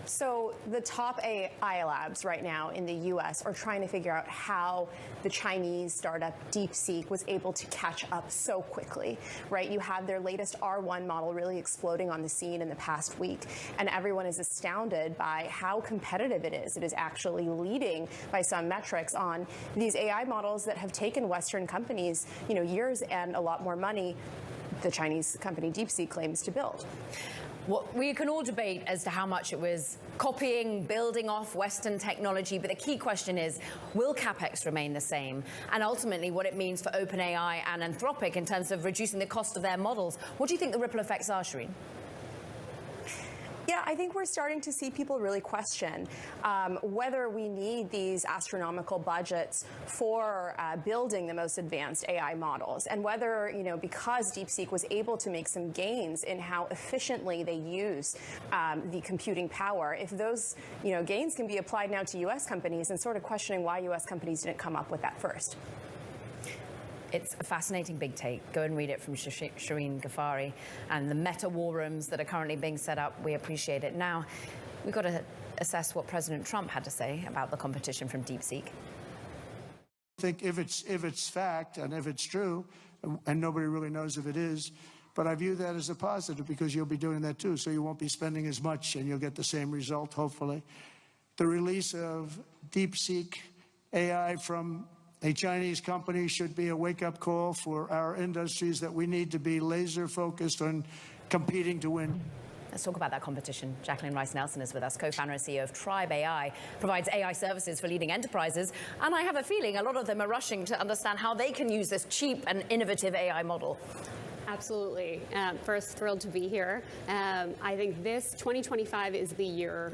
Speaker 7: So the top AI labs right now in the U.S. are trying to figure out how the Chinese startup DeepSeek was able to catch up so quickly, right? You have their latest R1 model really exploding on the scene in the past week, and everyone is astounded by how competitive it is. It is actually leading by some metrics on these AI models that have taken Western companies, years and a lot more money the Chinese company DeepSeek claims to build.
Speaker 20: Well, we can all debate as to how much it was copying, building off Western technology, but the key question is, will CapEx remain the same? And ultimately, what it means for OpenAI and Anthropic in terms of reducing the cost of their models. What do you think the ripple effects are, Shireen?
Speaker 7: Yeah, I think we're starting to see people really question whether we need these astronomical budgets for building the most advanced AI models, and whether, because DeepSeek was able to make some gains in how efficiently they use the computing power, if those, gains can be applied now to U.S. companies, and sort of questioning why U.S. companies didn't come up with that first.
Speaker 20: It's a fascinating big take. Go and read it from Shireen Ghaffari. And the meta war rooms that are currently being set up, we appreciate it. Now, we've got to assess what President Trump had to say about the competition from DeepSeek.
Speaker 23: I think if it's fact and if it's true, and nobody really knows if it is, but I view that as a positive because you'll be doing that too, so you won't be spending as much and you'll get the same result, hopefully. The release of DeepSeek AI from a Chinese company should be a wake-up call for our industries that we need to be laser-focused on competing to win.
Speaker 20: Let's talk about that competition. Jacqueline Rice Nelson is with us, co-founder and CEO of Tribe AI, provides AI services for leading enterprises. And I have a feeling a lot of them are rushing to understand how they can use this cheap and innovative AI model.
Speaker 9: Absolutely. First, thrilled to be here. I think this 2025 is the year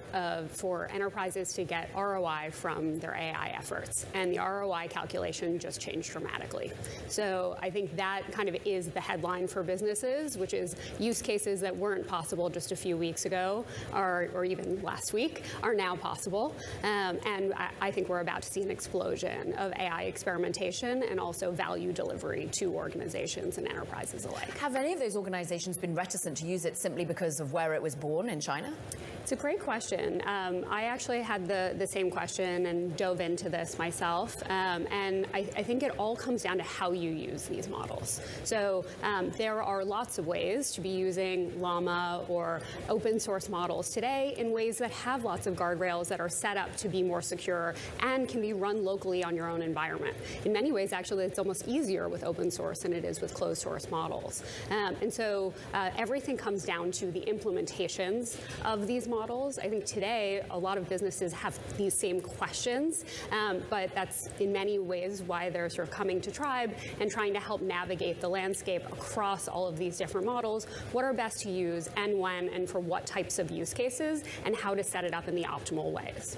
Speaker 9: for enterprises to get ROI from their AI efforts. And the ROI calculation just changed dramatically. So I think that kind of is the headline for businesses, which is use cases that weren't possible just a few weeks ago or even last week are now possible. And I think we're about to see an explosion of AI experimentation and also value delivery to organizations and enterprises alike.
Speaker 20: Have any of those organizations been reticent to use it simply because of where it was born in China?
Speaker 9: It's a great question. I actually had the same question and dove into this myself. And I think it all comes down to how you use these models. So there are lots of ways to be using Llama or open source models today in ways that have lots of guardrails that are set up to be more secure and can be run locally on your own environment. In many ways, actually, it's almost easier with open source than it is with closed source models. And so everything comes down to the implementations of these models. I think today a lot of businesses have these same questions, but that's in many ways why they're sort of coming to Tribe and trying to help navigate the landscape across all of these different models. What are best to use and when and for what types of use cases, and how to set it up in the optimal ways.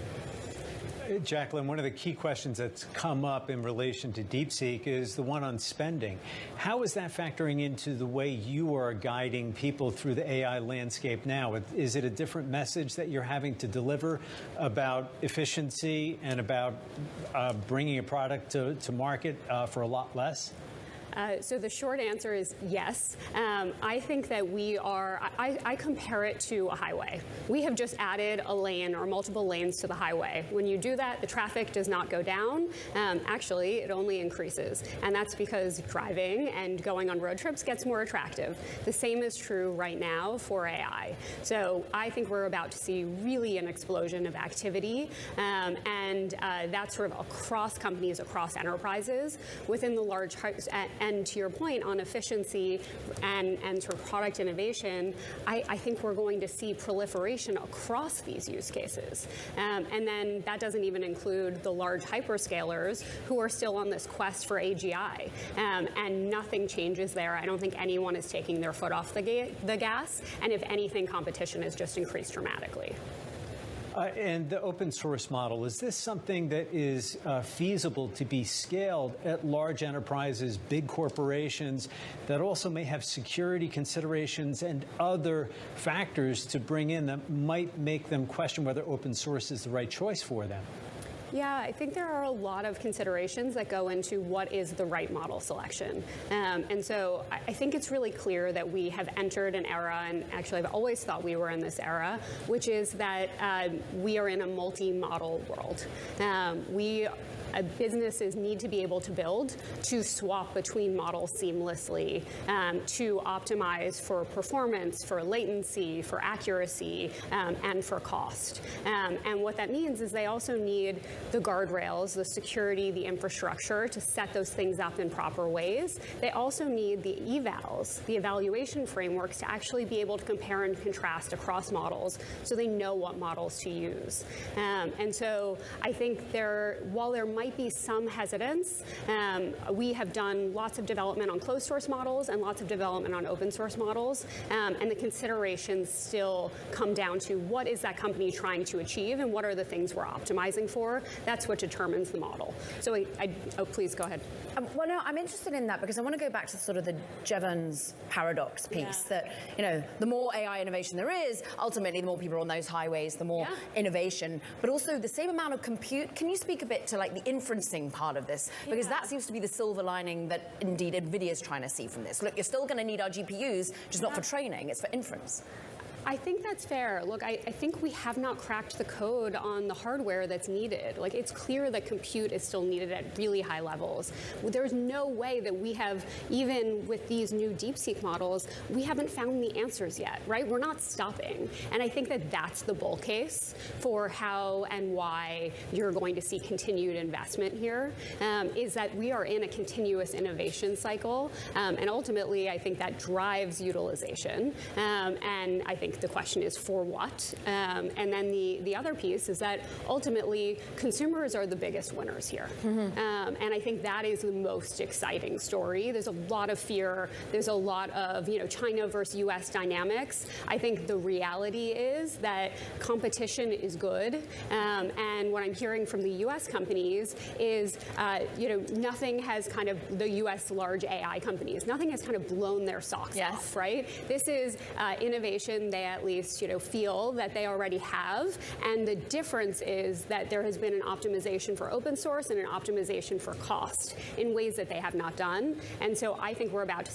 Speaker 21: Jacqueline, one of the key questions that's come up in relation to DeepSeek is the one on spending. How is that factoring into the way you are guiding people through the AI landscape now? Is it a different message that you're having to deliver about efficiency and about bringing a product to market for a lot less?
Speaker 9: So the short answer is yes. I think that I compare it to a highway. We have just added a lane or multiple lanes to the highway. When you do that, the traffic does not go down. Actually, it only increases. And that's because driving and going on road trips gets more attractive. The same is true right now for AI. So I think we're about to see really an explosion of activity. And that's sort of across companies, across enterprises, within the large. And to your point on efficiency and sort of product innovation, I think we're going to see proliferation across these use cases. And then that doesn't even include the large hyperscalers who are still on this quest for AGI. And nothing changes there. I don't think anyone is taking their foot off the gas. And if anything, competition has just increased dramatically.
Speaker 21: And the open source model, is this something that is feasible to be scaled at large enterprises, big corporations that also may have security considerations and other factors to bring in that might make them question whether open source is the right choice for them?
Speaker 9: Yeah, I think there are a lot of considerations that go into what is the right model selection. And so I think it's really clear that we have entered an era, and actually I've always thought we were in this era, which is that we are in a multi-model world. Businesses need to be able to build to swap between models seamlessly, to optimize for performance, for latency, for accuracy, and for cost. And what that means is they also need the guardrails, the security, the infrastructure to set those things up in proper ways. They also need the evals, the evaluation frameworks, to actually be able to compare and contrast across models so they know what models to use. And so I think while there might be some hesitance, we have done lots of development on closed source models and lots of development on open source models, and the considerations still come down to what is that company trying to achieve and what are the things we're optimizing for. That's what determines the model. So please go ahead.
Speaker 20: Well, no, I'm interested in that because I want to go back to sort of the Jevons paradox piece that, the more AI innovation there is, ultimately the more people are on those highways, the more innovation, but also the same amount of compute. Can you speak a bit to like the inferencing part of this? Because that seems to be the silver lining that indeed NVIDIA is trying to see from this. Look, you're still going to need our GPUs, just not for training, it's for inference.
Speaker 9: I think that's fair. Look, I think we have not cracked the code on the hardware that's needed. Like, it's clear that compute is still needed at really high levels. There's no way that we have, even with these new DeepSeek models, we haven't found the answers yet, right? We're not stopping. And I think that that's the bull case for how and why you're going to see continued investment here, is that we are in a continuous innovation cycle. And ultimately, I think that drives utilization. And I think the question is for what? And then the other piece is that ultimately consumers are the biggest winners here. And I think that is the most exciting story. There's a lot of fear. There's a lot of China versus US dynamics. I think the reality is that competition is good. And what I'm hearing from the US companies is nothing has kind of, the US large AI companies, nothing has kind of blown their socks off, right? This is innovation they at least feel that they already have, and the difference is that there has been an optimization for open source and an optimization for cost in ways that they have not done. And so I think we're about to see